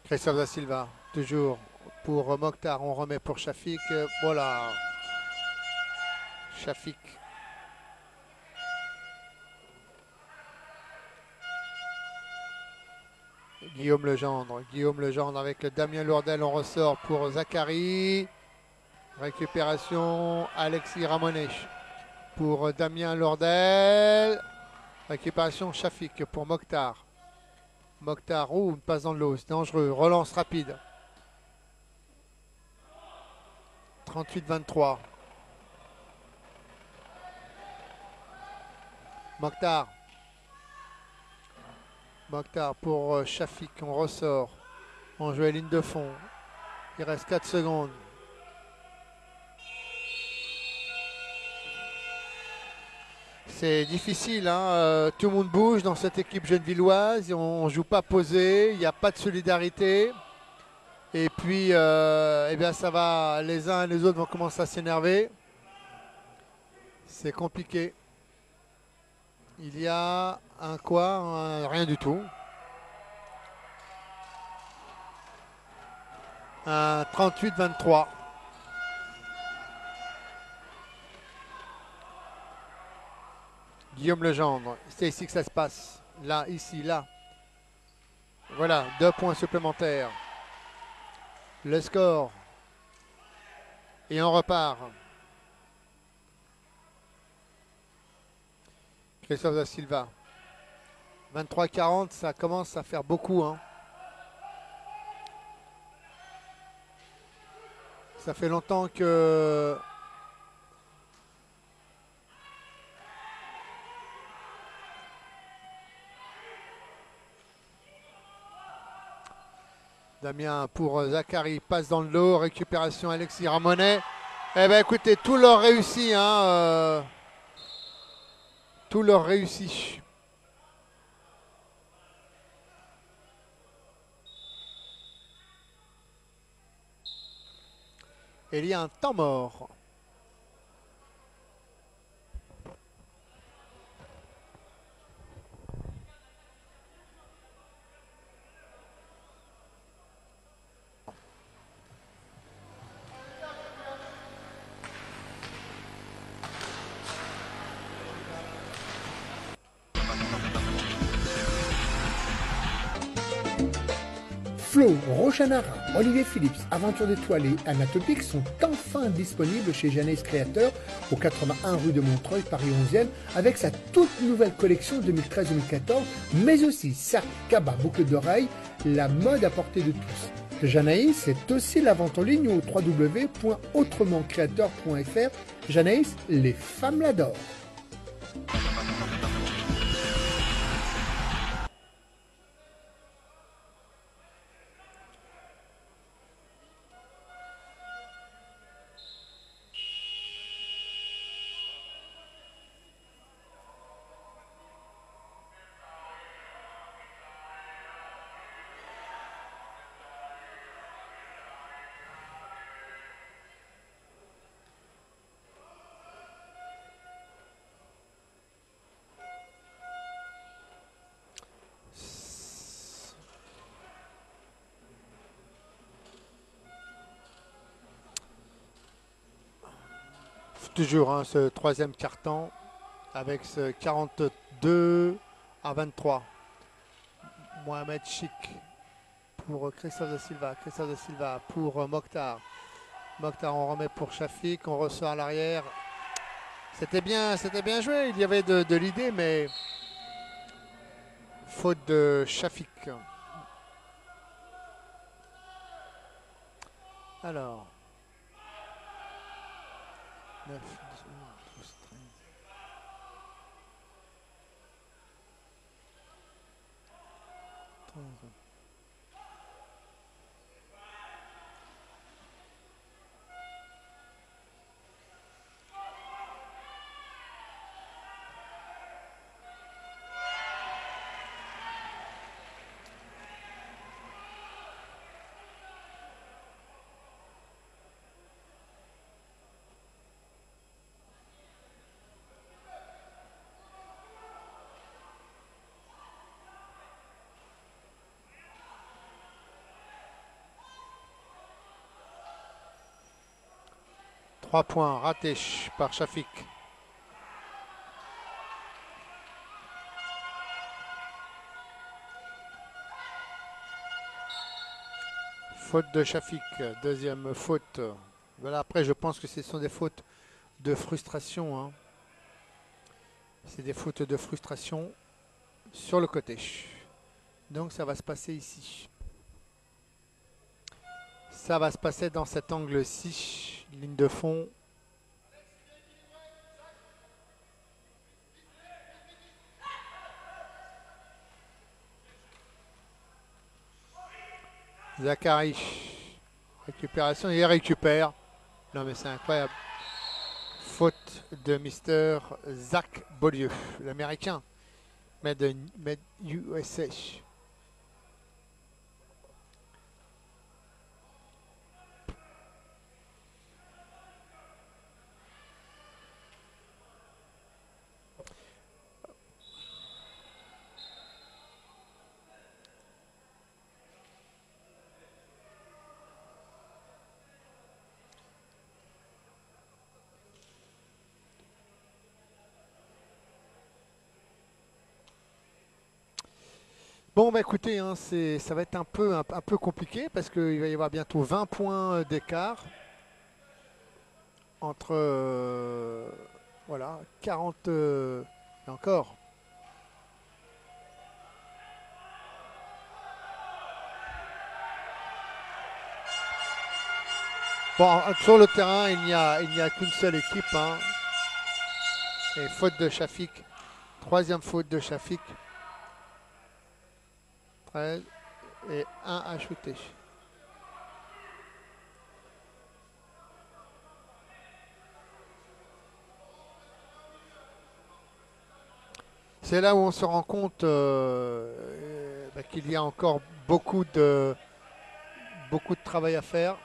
Christophe Da Silva, toujours pour Mokhtar, on remet pour Shafik. Voilà. Shafik. Guillaume Legendre. Guillaume Legendre avec Damien Lourdel, on ressort pour Zachary. Récupération, Alexis Ramonet pour Damien Lourdel. Récupération, Shafik pour Mokhtar. Mokhtar, une passe dans l'eau, c'est dangereux. Relance rapide. 38-23. Mokhtar. Mokhtar pour Shafik, on ressort. On joue à ligne de fond. Il reste 4 secondes. C'est difficile, hein. Tout le monde bouge dans cette équipe gennevilloise. On ne joue pas posé, il n'y a pas de solidarité. Et puis, eh bien, ça va, les uns et les autres vont commencer à s'énerver. C'est compliqué. Il y a un quoi? Rien du tout. Un 38-23. Guillaume Legendre, c'est ici que ça se passe. Là, ici, là. Voilà, 2 points supplémentaires. Le score. Et on repart. Christophe Da Silva. 23-40, ça commence à faire beaucoup, hein. Ça fait longtemps que... Damien pour Zachary, passe dans le dos, récupération Alexis Ramonet. Eh bien écoutez, tout leur réussit, hein, tout leur réussit. Et il y a un temps mort. Flo, Rochanara, Olivier Phillips, Aventure d'étoiles et Anatopique sont enfin disponibles chez Janaïs Créateur au 81 rue de Montreuil, Paris 11e, avec sa toute nouvelle collection 2013-2014, mais aussi sac, cabas, boucles d'oreilles, la mode à portée de tous. Janaïs, c'est aussi la vente en ligne au www.autrementcreateur.fr. Janaïs, les femmes l'adorent. Toujours hein, ce troisième quart-temps avec ce 42-23. Mohamed Chik pour Christophe Da Silva. Christophe Da Silva pour Mokhtar. Mokhtar, on remet pour Shafik. On ressort à l'arrière. C'était bien joué. Il y avait de l'idée, mais faute de Shafik. Alors. 9, 10, 12, 13. Trois points ratés par Shafik. Faute de Shafik, deuxième faute. Voilà, après je pense que ce sont des fautes de frustration. Hein. C'est des fautes de frustration sur le côté. Donc ça va se passer ici. Ça va se passer dans cet angle-ci, ligne de fond. Zachary, récupération, il récupère. Non mais c'est incroyable. Faute de Mr. Zach Beaulieu, l'américain. Made USA. Bon, bah écoutez, hein, ça va être un peu compliqué parce qu'il va y avoir bientôt 20 points d'écart entre voilà, 40 et encore. Bon, sur le terrain, il n'y a qu'une seule équipe. Hein. Et faute de Shafik. Troisième faute de Shafik. 13 et 1 à shooter. C'est là où on se rend compte qu'il y a encore beaucoup de travail à faire.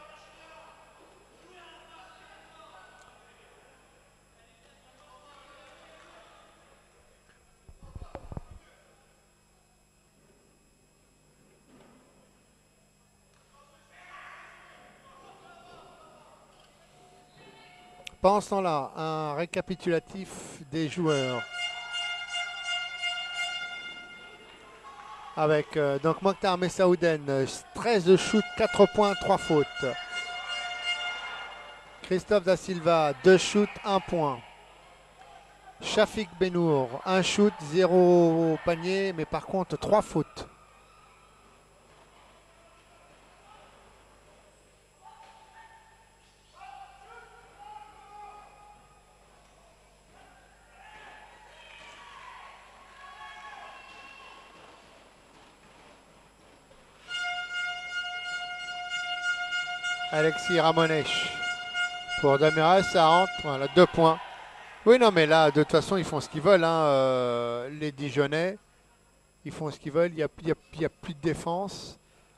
Pendant ce temps-là, un récapitulatif des joueurs. Avec donc Mokhtar Messaouden, 13 de shoot, 4 points, 3 fautes. Christophe Da Silva, 2 shoots, 1 point. Shafik Benour, 1 shoot, 0 panier, mais par contre 3 fautes. Alexis Ramonet pour Damiras, ça rentre, voilà, 2 points. Oui, non, mais là, de toute façon, ils font ce qu'ils veulent. Hein, les Dijonais, ils font ce qu'ils veulent. Il n'y a plus de défense.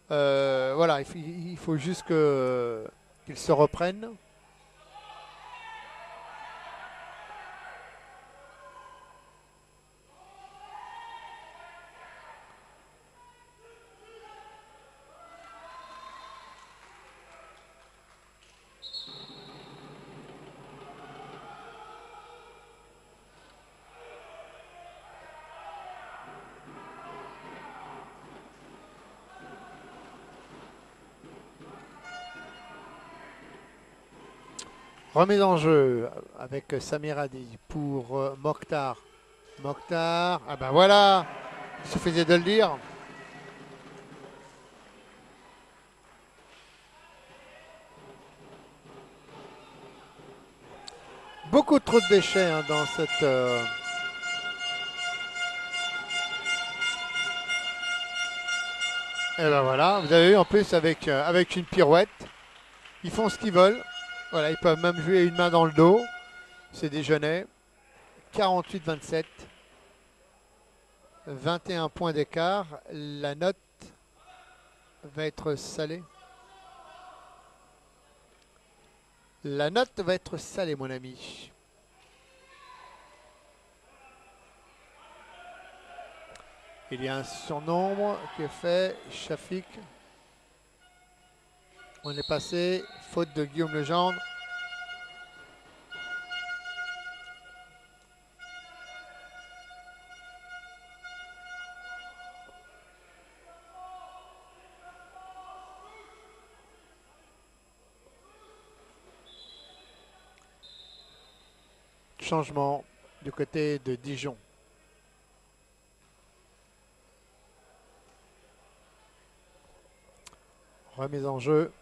Voilà, il faut juste qu'ils se reprennent. Remise en jeu avec Samir Hadi pour Mokhtar. Mokhtar, ah ben voilà, il suffisait de le dire. beaucoup trop de déchets hein, dans cette... Et ben voilà, vous avez vu en plus avec une pirouette, ils font ce qu'ils veulent. Voilà, ils peuvent même jouer une main dans le dos. C'est des Jeunets. 48-27. 21 points d'écart. La note va être salée. La note va être salée, mon ami. Il y a un surnombre que fait Shafik. On est passé, faute de Guillaume Legendre. Changement du côté de Dijon. Remise en jeu.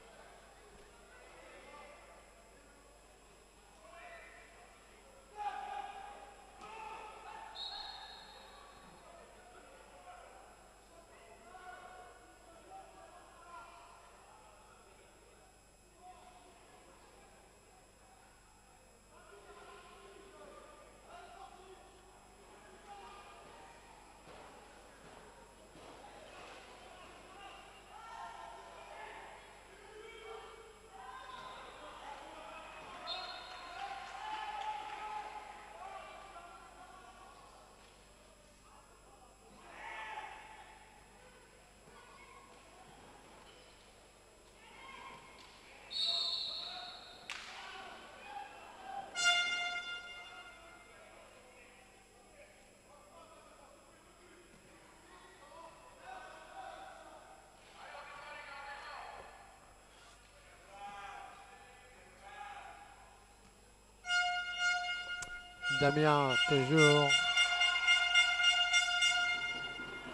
Damien, toujours.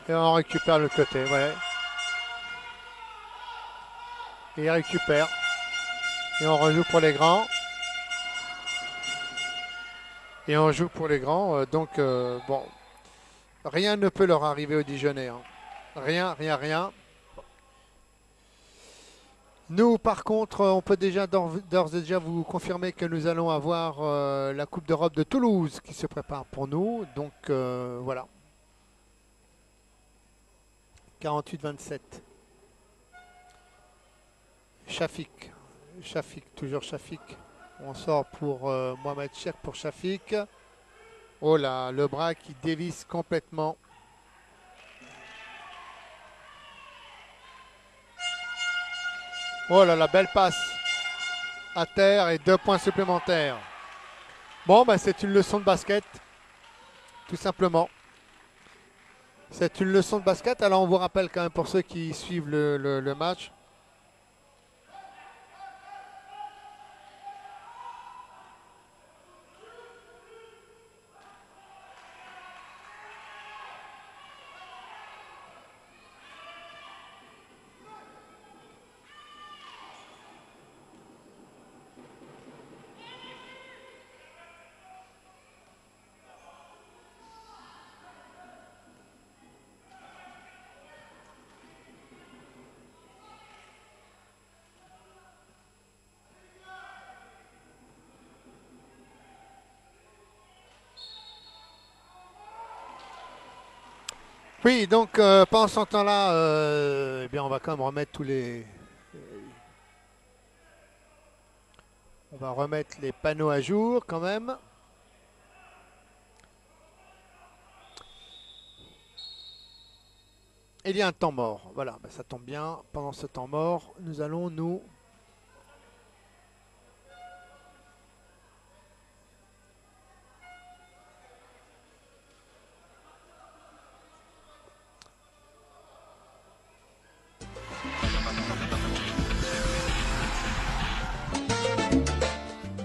Et on récupère le côté, ouais. Et il récupère. Et on rejoue pour les grands. Et on joue pour les grands. Donc, bon, rien ne peut leur arriver aux Dijonnais. Hein. Rien, rien, rien. Nous, par contre, on peut déjà d'ores et déjà vous confirmer que nous allons avoir la Coupe d'Europe de Toulouse qui se prépare pour nous. Donc, voilà. 48-27. Shafik. Shafik, toujours Shafik. On sort pour Mohamed Cheikh pour Shafik. Oh là, le bras qui dévisse complètement. Oh là là, belle passe à terre et 2 points supplémentaires. Bon, bah, c'est une leçon de basket, tout simplement. C'est une leçon de basket. Alors, on vous rappelle quand même pour ceux qui suivent le match. Oui, donc pendant ce temps-là, eh bien, on va quand même remettre tous les... On va remettre les panneaux à jour quand même. Il y a un temps mort. Voilà, ben, ça tombe bien. Pendant ce temps mort, nous allons nous...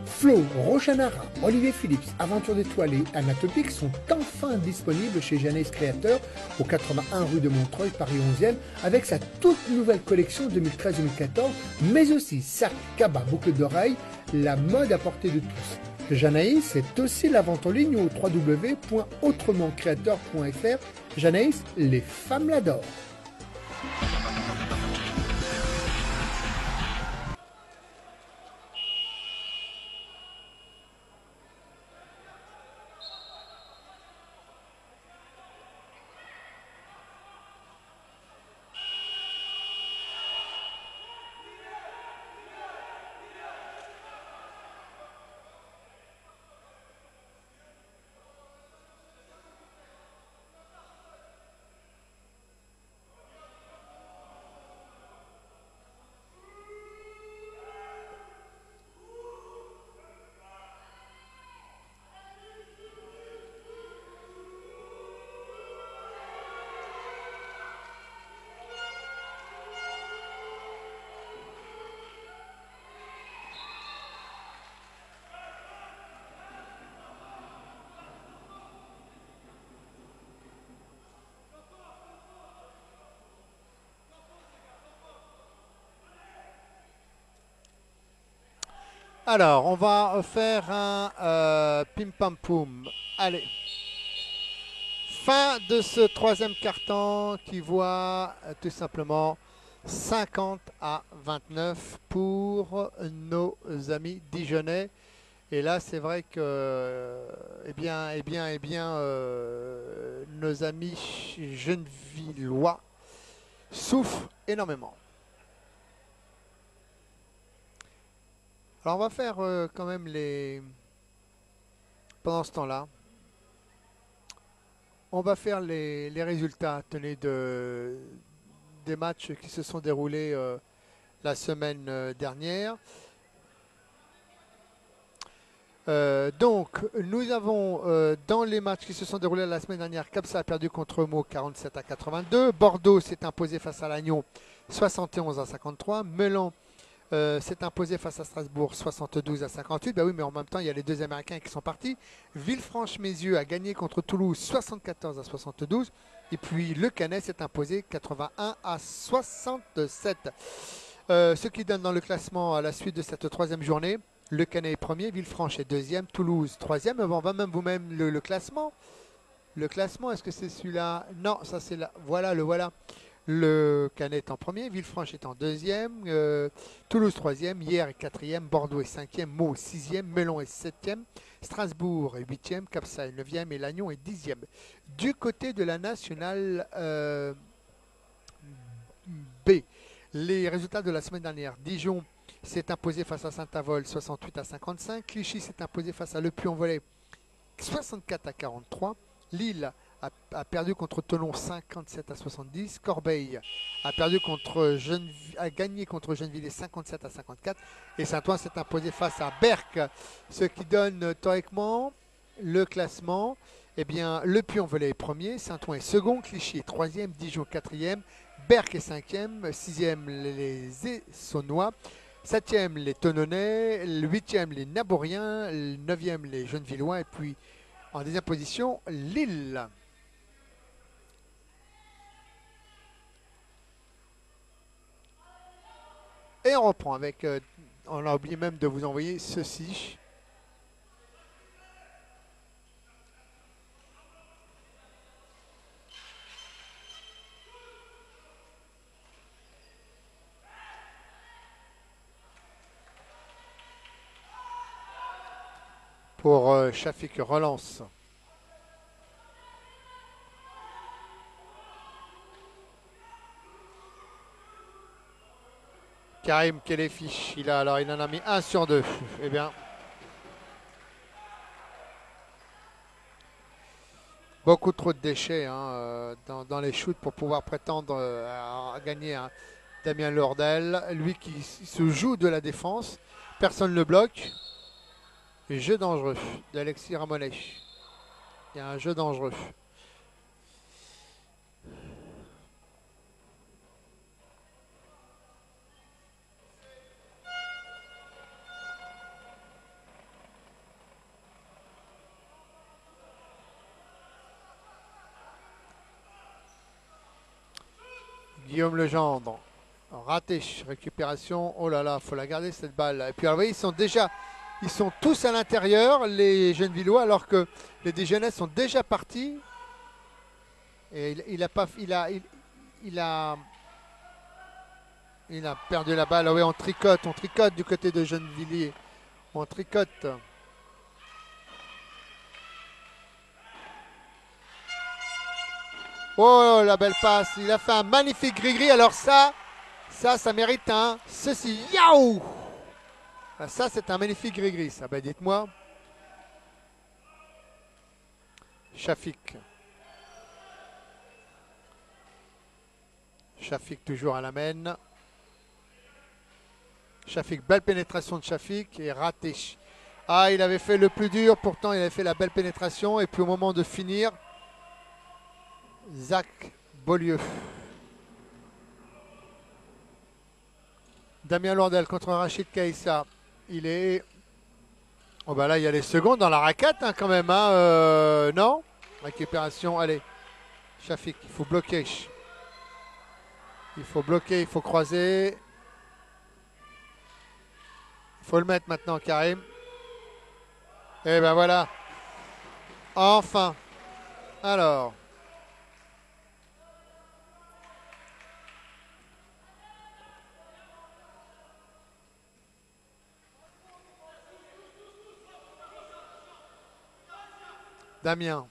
Flo, Rochanara, Olivier Phillips, Aventure d'étoilée, Anatopique sont enfin disponibles chez Jeunesse Créateur au 81 rue de Montreuil, Paris 11e, avec sa toute nouvelle collection 2013-2014, mais aussi sac, cabas, boucles d'oreilles, la mode à portée de tous. Janaïs est aussi la vente en ligne au www.autrementcreateur.fr. Janaïs, les femmes l'adorent. Alors, on va faire un pim pam poum. Allez. Fin de ce troisième carton qui voit tout simplement 50-29 pour nos amis dijonnais. Et là, c'est vrai que, nos amis genevillois souffrent énormément. Alors, on va faire quand même pendant ce temps-là, on va faire les résultats, tenez, des matchs qui se sont déroulés la semaine dernière. Donc, nous avons dans les matchs qui se sont déroulés la semaine dernière, Capsa a perdu contre Meaux 47-82. Bordeaux s'est imposé face à Lannion 71-53. Melan s'est imposé face à Strasbourg 72-58. Ben oui, mais en même temps, il y a les deux Américains qui sont partis. Villefranche-Mézieux a gagné contre Toulouse 74-72. Et puis le Canet s'est imposé 81-67. Ce qui donne dans le classement à la suite de cette troisième journée. Le Canet est premier, Villefranche est deuxième, Toulouse troisième. On va même vous-même le classement. Le classement, est-ce que c'est celui-là? Non, ça c'est là. Voilà, le voilà. Le Canet est en premier, Villefranche est en deuxième, Toulouse troisième, Hyères est quatrième, Bordeaux est cinquième, Meaux sixième, Melon est septième, Strasbourg est huitième, Capsa est neuvième et Lannion est dixième. Du côté de la nationale B, les résultats de la semaine dernière, Dijon s'est imposé face à Saint-Avold 68-55, Clichy s'est imposé face à Le Puy-en-Velay 64-43, Lille a perdu contre Toulon 57-70. Corbeil a gagné contre Gennevilliers 57-54. Et Saint-Ouen s'est imposé face à Berck. Ce qui donne théoriquement le classement. Eh bien, Le Puy-en-Velay est premier, Saint-Ouen est second, Clichy est troisième, Dijon quatrième, Berck est cinquième, sixième les Essonnois, septième les Tenonnais, huitième les Naboriens, neuvième les Gennevillois et puis en deuxième position Lille. Et on reprend avec, on a oublié même de vous envoyer ceci. Pour Shafik relance. Karim Kelefi, il en a mis 1 sur 2. Eh bien, beaucoup trop de déchets dans les shoots pour pouvoir prétendre à gagner Damien Lordel. Lui qui se joue de la défense. Personne ne le bloque. Jeu dangereux d'Alexis Ramonet. Il y a un jeu dangereux. Guillaume Legendre, raté, récupération, oh là là, faut la garder cette balle. Et puis alors, vous voyez, ils sont déjà Ils sont tous à l'intérieur, les Gennevillois, alors que les Dijonais sont déjà partis. Et il a perdu la balle. Ah oui, on tricote du côté de Gennevilliers. On tricote. Oh, la belle passe. Il a fait un magnifique gris-gris. Alors ça mérite un ceci. Yaou! Ça, c'est un magnifique gris-gris. Ça, ben dites-moi. Shafik. Shafik toujours à la main. Shafik, belle pénétration de Shafik et raté. Ah, il avait fait le plus dur, pourtant il avait fait la belle pénétration. Et puis au moment de finir, Zach Beaulieu. Damien Lourdel contre Rachid Kaïssa. Il est... Oh bah là, il y a les secondes dans la raquette hein, quand même. Hein, non? Récupération, allez. Shafik, il faut bloquer. Il faut bloquer, il faut croiser. Il faut le mettre maintenant, Karim. Et ben voilà. Enfin. Alors. Damien.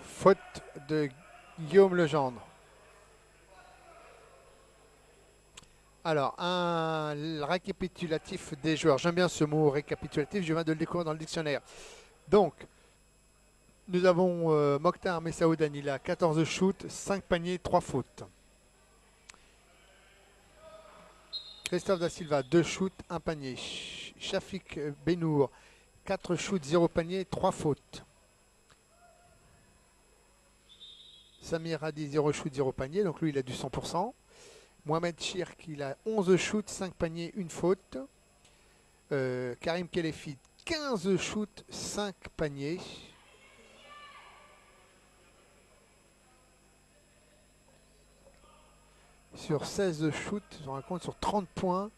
Faute de Guillaume Legendre. Alors, un récapitulatif des joueurs. J'aime bien ce mot récapitulatif, je viens de le découvrir dans le dictionnaire. Donc, nous avons Mokhtar Messaoud Anila, 14 shoots, 5 paniers, 3 fautes. Christophe Da Silva, 2 shoots, 1 panier. Shafik Benour, 4 shoots, 0 panier, 3 fautes. Samir Hadi, 0 shoot, 0 panier, donc lui il a du 100%. Mohamed Chirk, il a 11 shoots, 5 paniers, 1 faute. Karim Kelefi, 15 shoots, 5 paniers. Sur 16 shoots, on raconte sur 30 points,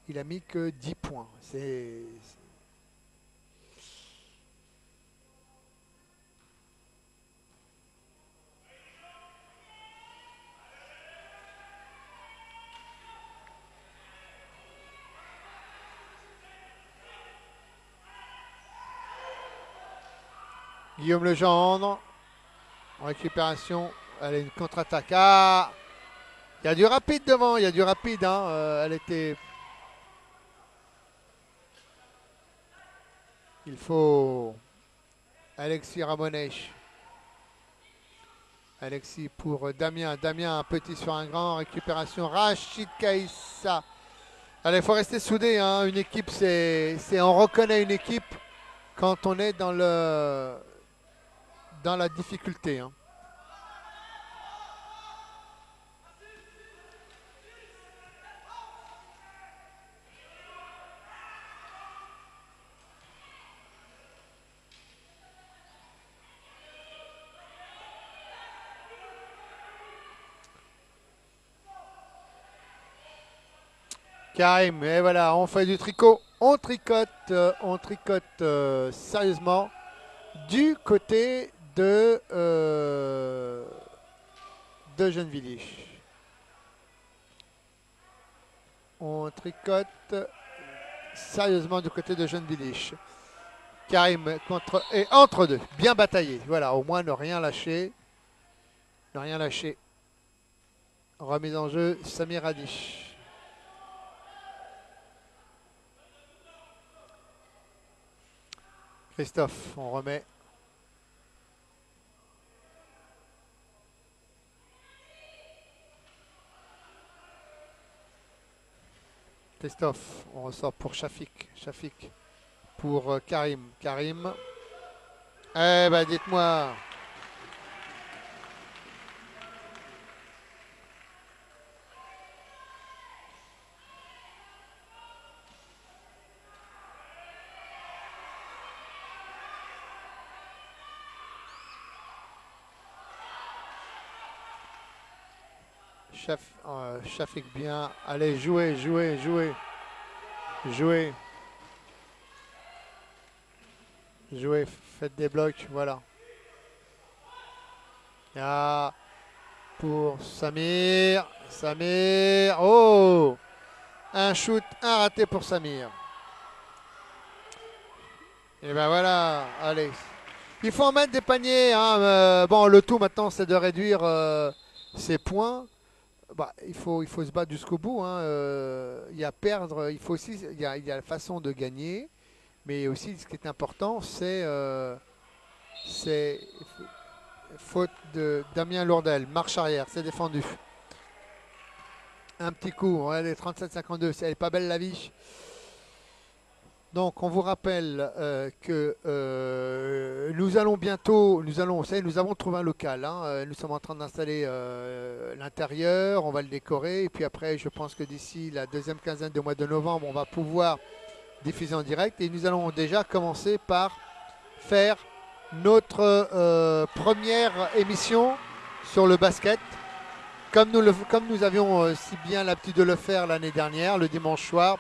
il a mis que 10 points. C'est... Guillaume Legendre, en récupération, allez, une contre-attaque. Ah, il y a du rapide devant, il y a du rapide. Hein. Elle était... Il faut Alexis Ramonet. Alexis pour Damien. Damien, un petit sur un grand. Récupération. Rachid Kaïssa. Allez, il faut rester soudé. Hein. Une équipe, on reconnaît une équipe quand on est dans la difficulté. Hein. Karim, et voilà, on fait du tricot, on tricote sérieusement du côté de Gennevilliers. On tricote sérieusement du côté de Gennevilliers. Karim entre deux, bien bataillé. Voilà, au moins ne rien lâcher. Ne rien lâcher. Remise en jeu, Samir Radish. Christophe, on remet. Christophe, on ressort pour Shafik. Shafik pour Karim. Karim. Eh ben dites-moi. Shafik bien. Allez, jouez, jouez, jouez. Jouez. Jouez, faites des blocs, voilà. Ah, pour Samir. Samir. Oh! Un shoot, un raté pour Samir. Et ben voilà, allez. Il faut en mettre des paniers. Hein. Bon, le tout maintenant, c'est de réduire ses points. Bah, il faut se battre jusqu'au bout. Hein. Il y a perdre, il faut aussi, il y a la façon de gagner, mais aussi ce qui est important, c'est faute de Damien Lourdel, marche arrière, c'est défendu. Un petit coup, regardez, 37-52, elle est pas belle la vie. Donc on vous rappelle que nous allons bientôt, nous avons trouvé un local, hein, nous sommes en train d'installer l'intérieur, on va le décorer et puis après je pense que d'ici la deuxième quinzaine du mois de novembre on va pouvoir diffuser en direct et nous allons déjà commencer par faire notre première émission sur le basket comme nous avions si bien l'habitude de le faire l'année dernière, le dimanche soir.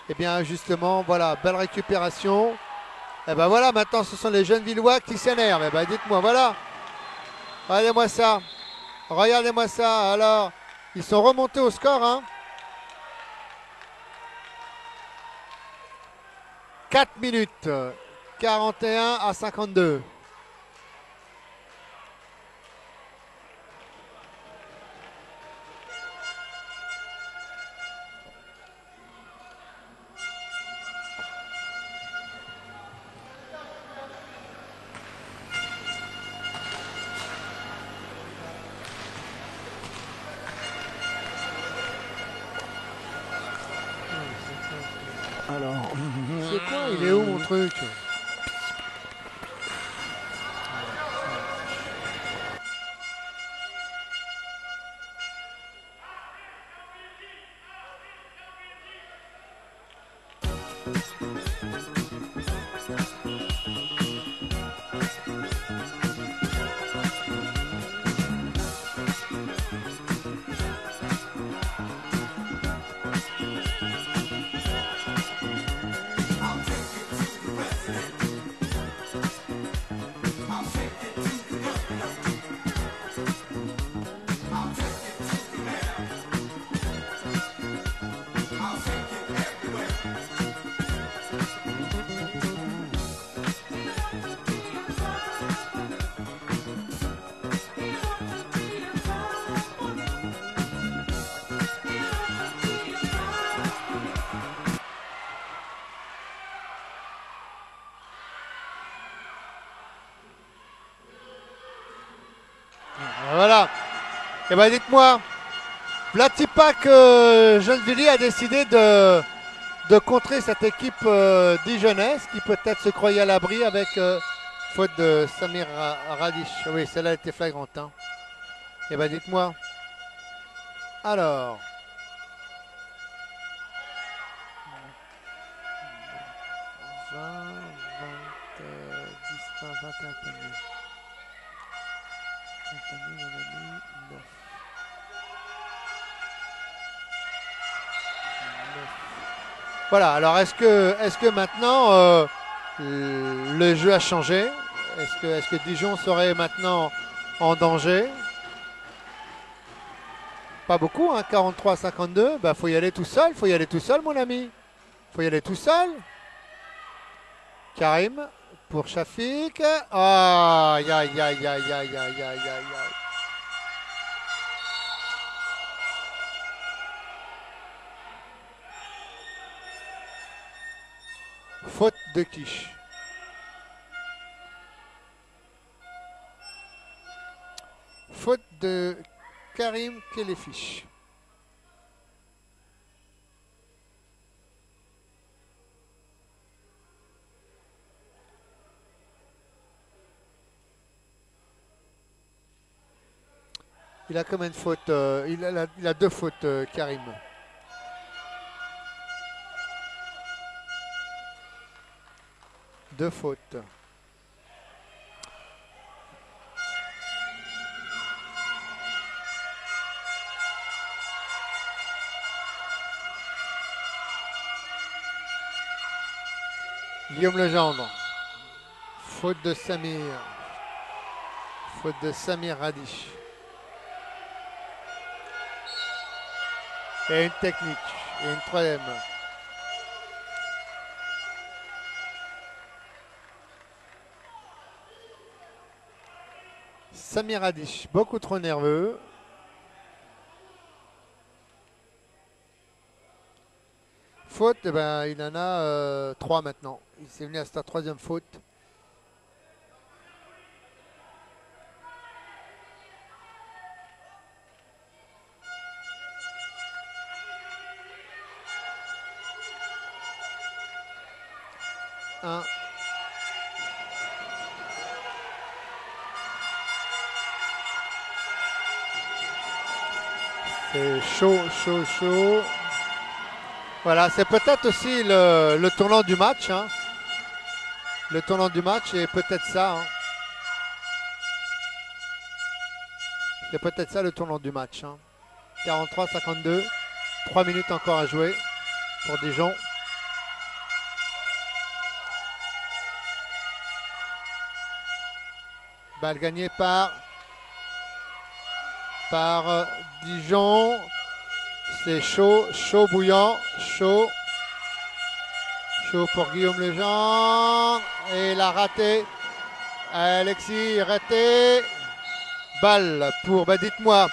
Et bien justement, voilà, belle récupération. Et ben voilà, maintenant ce sont les jeunes Villois qui s'énervent. Et ben dites-moi, voilà. Regardez-moi ça. Regardez-moi ça. Alors, ils sont remontés au score. Hein. 4 minutes. 41-52. Alors, c'est quoi? Il est où mon truc? Voilà. Et ben dites-moi, Vlatipak Gennevilliers a décidé de contrer cette équipe dijonnaise qui peut-être se croyait à l'abri avec faute de Samir Radish. Oui, celle-là était flagrante. Hein. Et ben dites-moi. Alors. « 20, 10, 20, 21 paniers. Voilà, alors est-ce que maintenant le jeu a changé? Est-ce que Dijon serait maintenant en danger? Pas beaucoup, hein, 43-52. Bah, faut y aller tout seul, mon ami. Faut y aller tout seul. Karim pour Shafik. Aïe, aïe, aïe, aïe, aïe, aïe, aïe, aïe, aïe. Faute de Quiche. Faute de Karim Kelefish. Il a combien de fautes? Il a 2 fautes, Karim. Deux fautes. Guillaume Legendre. Faute de Samir. Faute de Samir Radish. Et une technique. Et une troisième. Samir Radish, beaucoup trop nerveux. Faute, eh ben, il en a 3 maintenant. Il s'est venu à sa 3e faute. Un. C'est chaud, chaud, chaud. Voilà, c'est peut-être aussi le tournant du match. Hein. Le tournant du match est peut-être ça. Hein. C'est peut-être ça le tournant du match. Hein. 43-52. 3 minutes encore à jouer pour Dijon. Balle gagnée par Dijon. C'est chaud, chaud bouillant, chaud. Chaud pour Guillaume Legendre. Et il a raté. Alexis raté. Balle pour, dites-moi.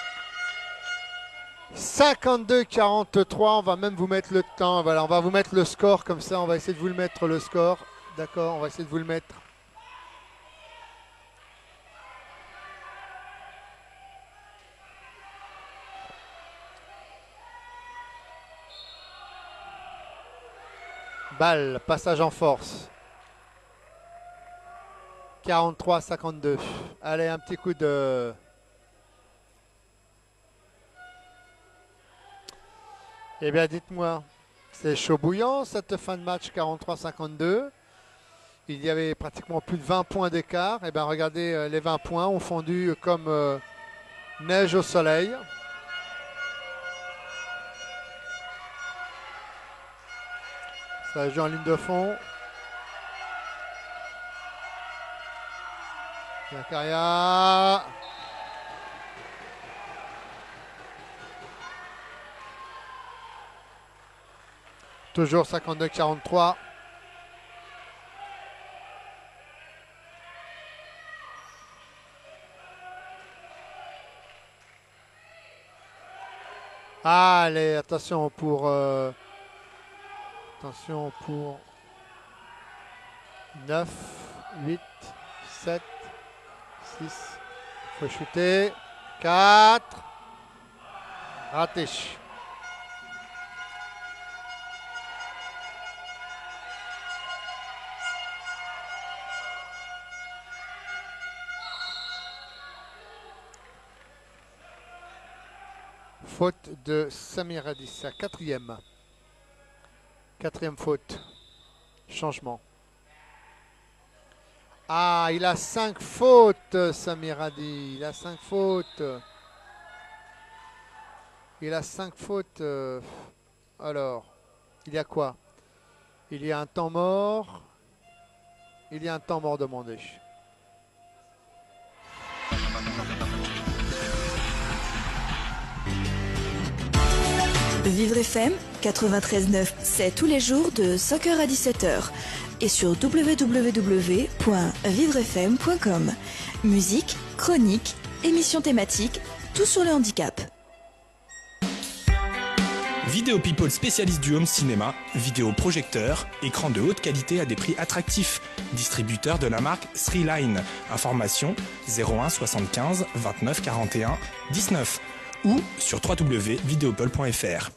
52-43, on va même vous mettre le temps. Voilà, on va vous mettre le score comme ça. On va essayer de vous le mettre le score. D'accord, on va essayer de vous le mettre. Balle, passage en force. 43-52. Allez, un petit coup de... Eh bien, dites-moi, c'est chaud bouillant cette fin de match 43-52. Il y avait pratiquement plus de 20 points d'écart. Eh bien, regardez, les 20 points ont fondu comme neige au soleil. Ça joue en ligne de fond. Zakaria. Toujours 52-43. Allez, attention pour 9, 8, 7, 6. Il faut shooter. 4. Raté. Faute de Samir Radish, sa 4e. 4e faute. Changement. Ah, il a 5 fautes, Samir Radish. Il a 5 fautes. Il a 5 fautes. Alors, il y a quoi? Il y a un temps mort. Il y a un temps mort demandé. Vivre FM 93.9, c'est tous les jours de 5h à 17h. Et sur www.vivrefm.com. Musique, chronique, émissions thématiques, tout sur le handicap. Vidéo People spécialiste du home cinéma, vidéoprojecteur, écran de haute qualité à des prix attractifs. Distributeur de la marque Sreeline. Information 01 75 29 41 19 ou sur www.videopole.fr.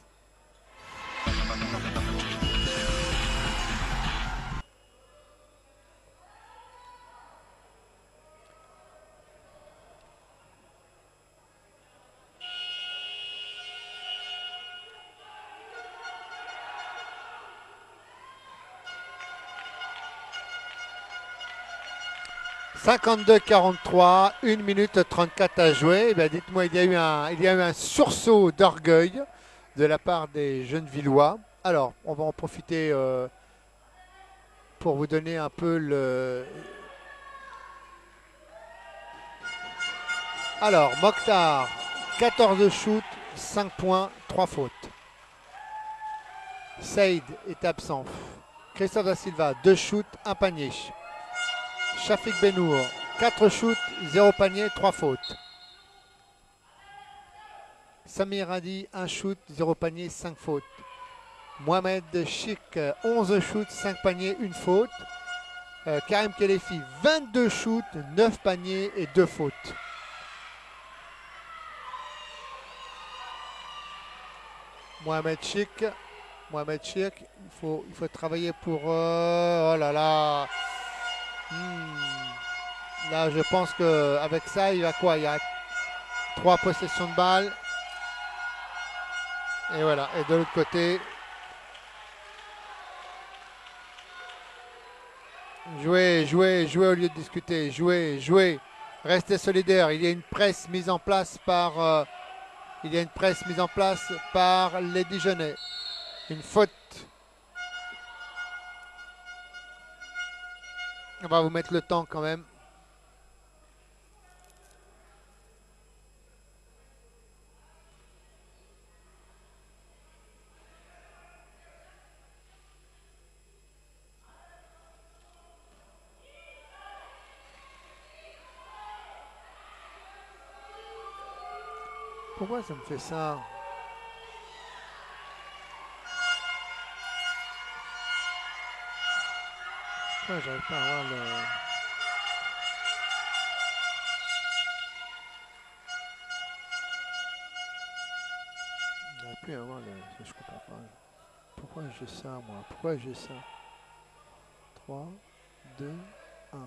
« 52-43, 1 minute 34 à jouer. Eh dites-moi, il y a eu un sursaut d'orgueil de la part des jeunes Villois. Alors, on va en profiter pour vous donner un peu le... Alors, Mokhtar, 14 shoots, 5 points, 3 fautes. Saïd est absent. Christophe Da Silva, 2 shoots, 1 panier. Shafik Benour, 4 shoots, 0 panier, 3 fautes. Samir Hadi, 1 shoot, 0 panier, 5 fautes. Mohamed Chik, 11 shoots, 5 paniers, 1 faute. Karim Kelefi, 22 shoots, 9 paniers et 2 fautes. Mohamed Chik, il faut travailler pour... oh là là. Là, je pense qu'avec ça, il y a quoi? Il y a 3 possessions de balles. Et voilà. Et de l'autre côté, jouer au lieu de discuter. Jouer. Restez solidaires. Il y a une presse mise en place par... les Dijonais. Une faute. On va vous mettre le temps quand même. Pourquoi ça me fait ça? Pourquoi j'arrive pas à avoir le... J'arrive plus à avoir le... Je comprends pas. Pourquoi j'ai ça, moi? Pourquoi j'ai ça? 3, 2, 1.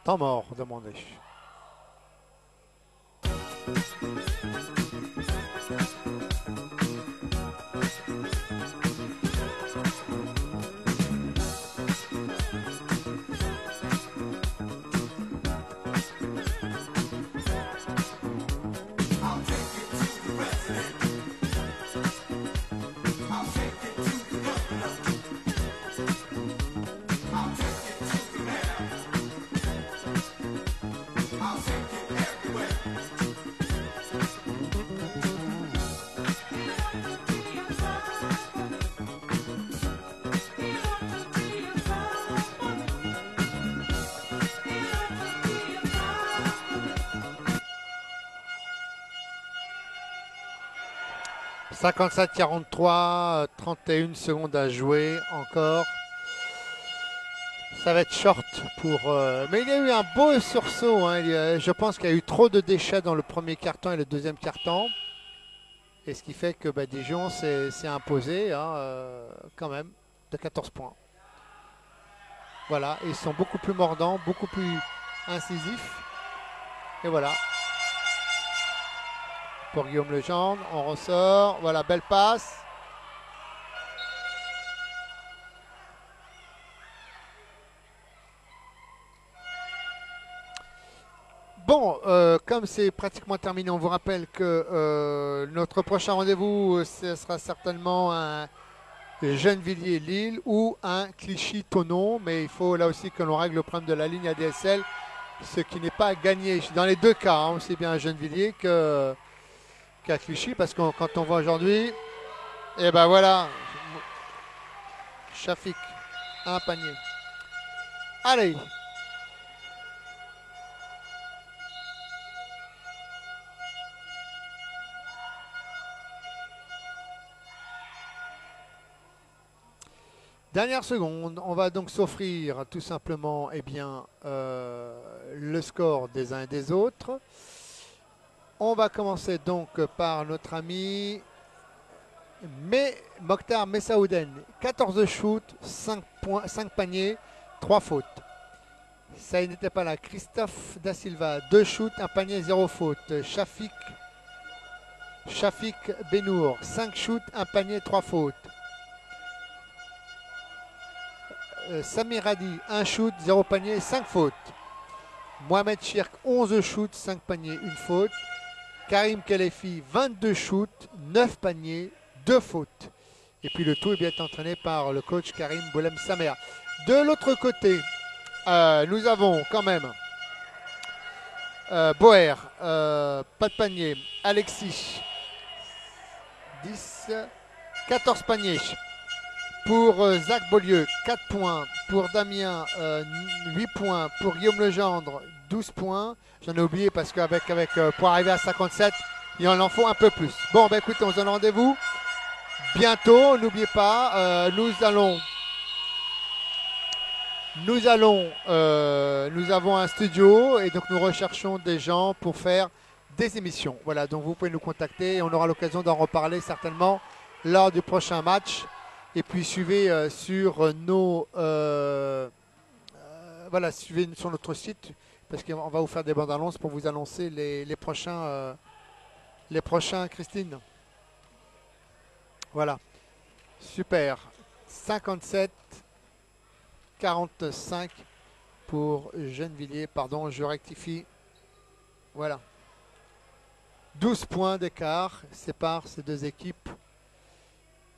Temps mort, demandez. « 57-43, 31 secondes à jouer encore. Ça va être short pour... mais il y a eu un beau sursaut. Hein. Je pense qu'il y a eu trop de déchets dans le premier carton et le deuxième carton. Et ce qui fait que Dijon s'est imposé quand même de 14 points. Voilà, ils sont beaucoup plus mordants, beaucoup plus incisifs. Et voilà. Pour Guillaume Legendre, on ressort. Voilà, belle passe. Bon, comme c'est pratiquement terminé, on vous rappelle que notre prochain rendez-vous, ce sera certainement Gennevilliers-Lille ou un Clichy-Thonon. Mais il faut là aussi que l'on règle le problème de la ligne ADSL, ce qui n'est pas gagné dans les deux cas, hein, aussi bien à Gennevilliers qu'à Clichy, parce que quand on voit aujourd'hui, et ben voilà, Shafik, un panier. Allez. Dernière seconde, on va donc s'offrir tout simplement le score des uns et des autres. On va commencer donc par notre ami Mokhtar Messaouden. 14 shoots, 5 paniers, 3 fautes. Ça n'était pas là. Christophe Da Silva, 2 shoots, 1 panier, 0 faute. Shafik Benour, 5 shoots, 1 panier, 3 fautes. Samir Hadi, 1 shoot, 0 panier, 5 fautes. Mohamed Chirk, 11 shoots, 5 paniers, 1 faute. Karim Kelefi, 22 shoots, 9 paniers, 2 fautes. Et puis le tout est bien entraîné par le coach Karim Boulem Samer. De l'autre côté, nous avons quand même Boer, pas de panier. Alexis, 14 paniers. Pour Zach Beaulieu, 4 points. Pour Damien, 8 points. Pour Guillaume Legendre, 12 points. J'en ai oublié parce qu'avec pour arriver à 57, il en faut un peu plus. Bon, ben écoutez, on se donne rendez-vous bientôt. N'oubliez pas, nous avons un studio et donc nous recherchons des gens pour faire des émissions. Voilà, donc vous pouvez nous contacter et on aura l'occasion d'en reparler certainement lors du prochain match. Et puis suivez sur suivez sur notre site parce qu'on va vous faire des bandes annonces pour vous annoncer les prochains Christine. Voilà, super. 57-45 pour Gennevilliers, pardon, je rectifie. Voilà, 12 points d'écart séparent ces deux équipes.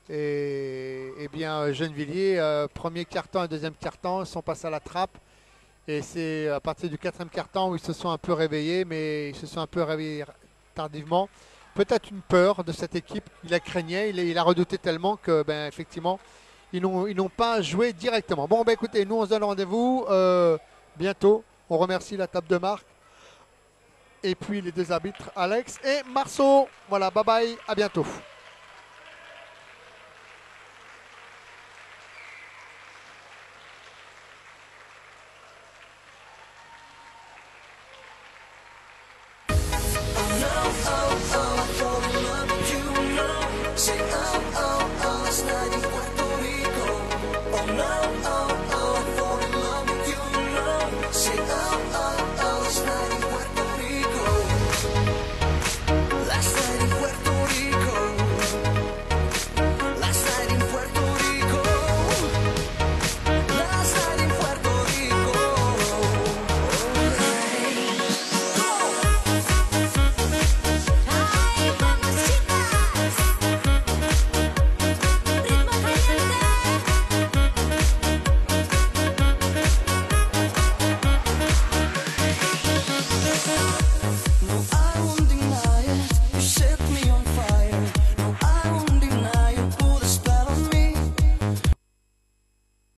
Et bien Gennevilliers, premier quart-temps et deuxième quart-temps, sont passés à la trappe. Et c'est à partir du quatrième quart-temps où ils se sont un peu réveillés, mais ils se sont un peu réveillés tardivement. Peut-être une peur de cette équipe, il la craignait, il a redouté tellement que effectivement, ils n'ont pas joué directement. Bon, écoutez, nous on se donne rendez-vous bientôt. On remercie la table de marque. Et puis les deux arbitres, Alex et Marceau. Voilà, bye bye, à bientôt.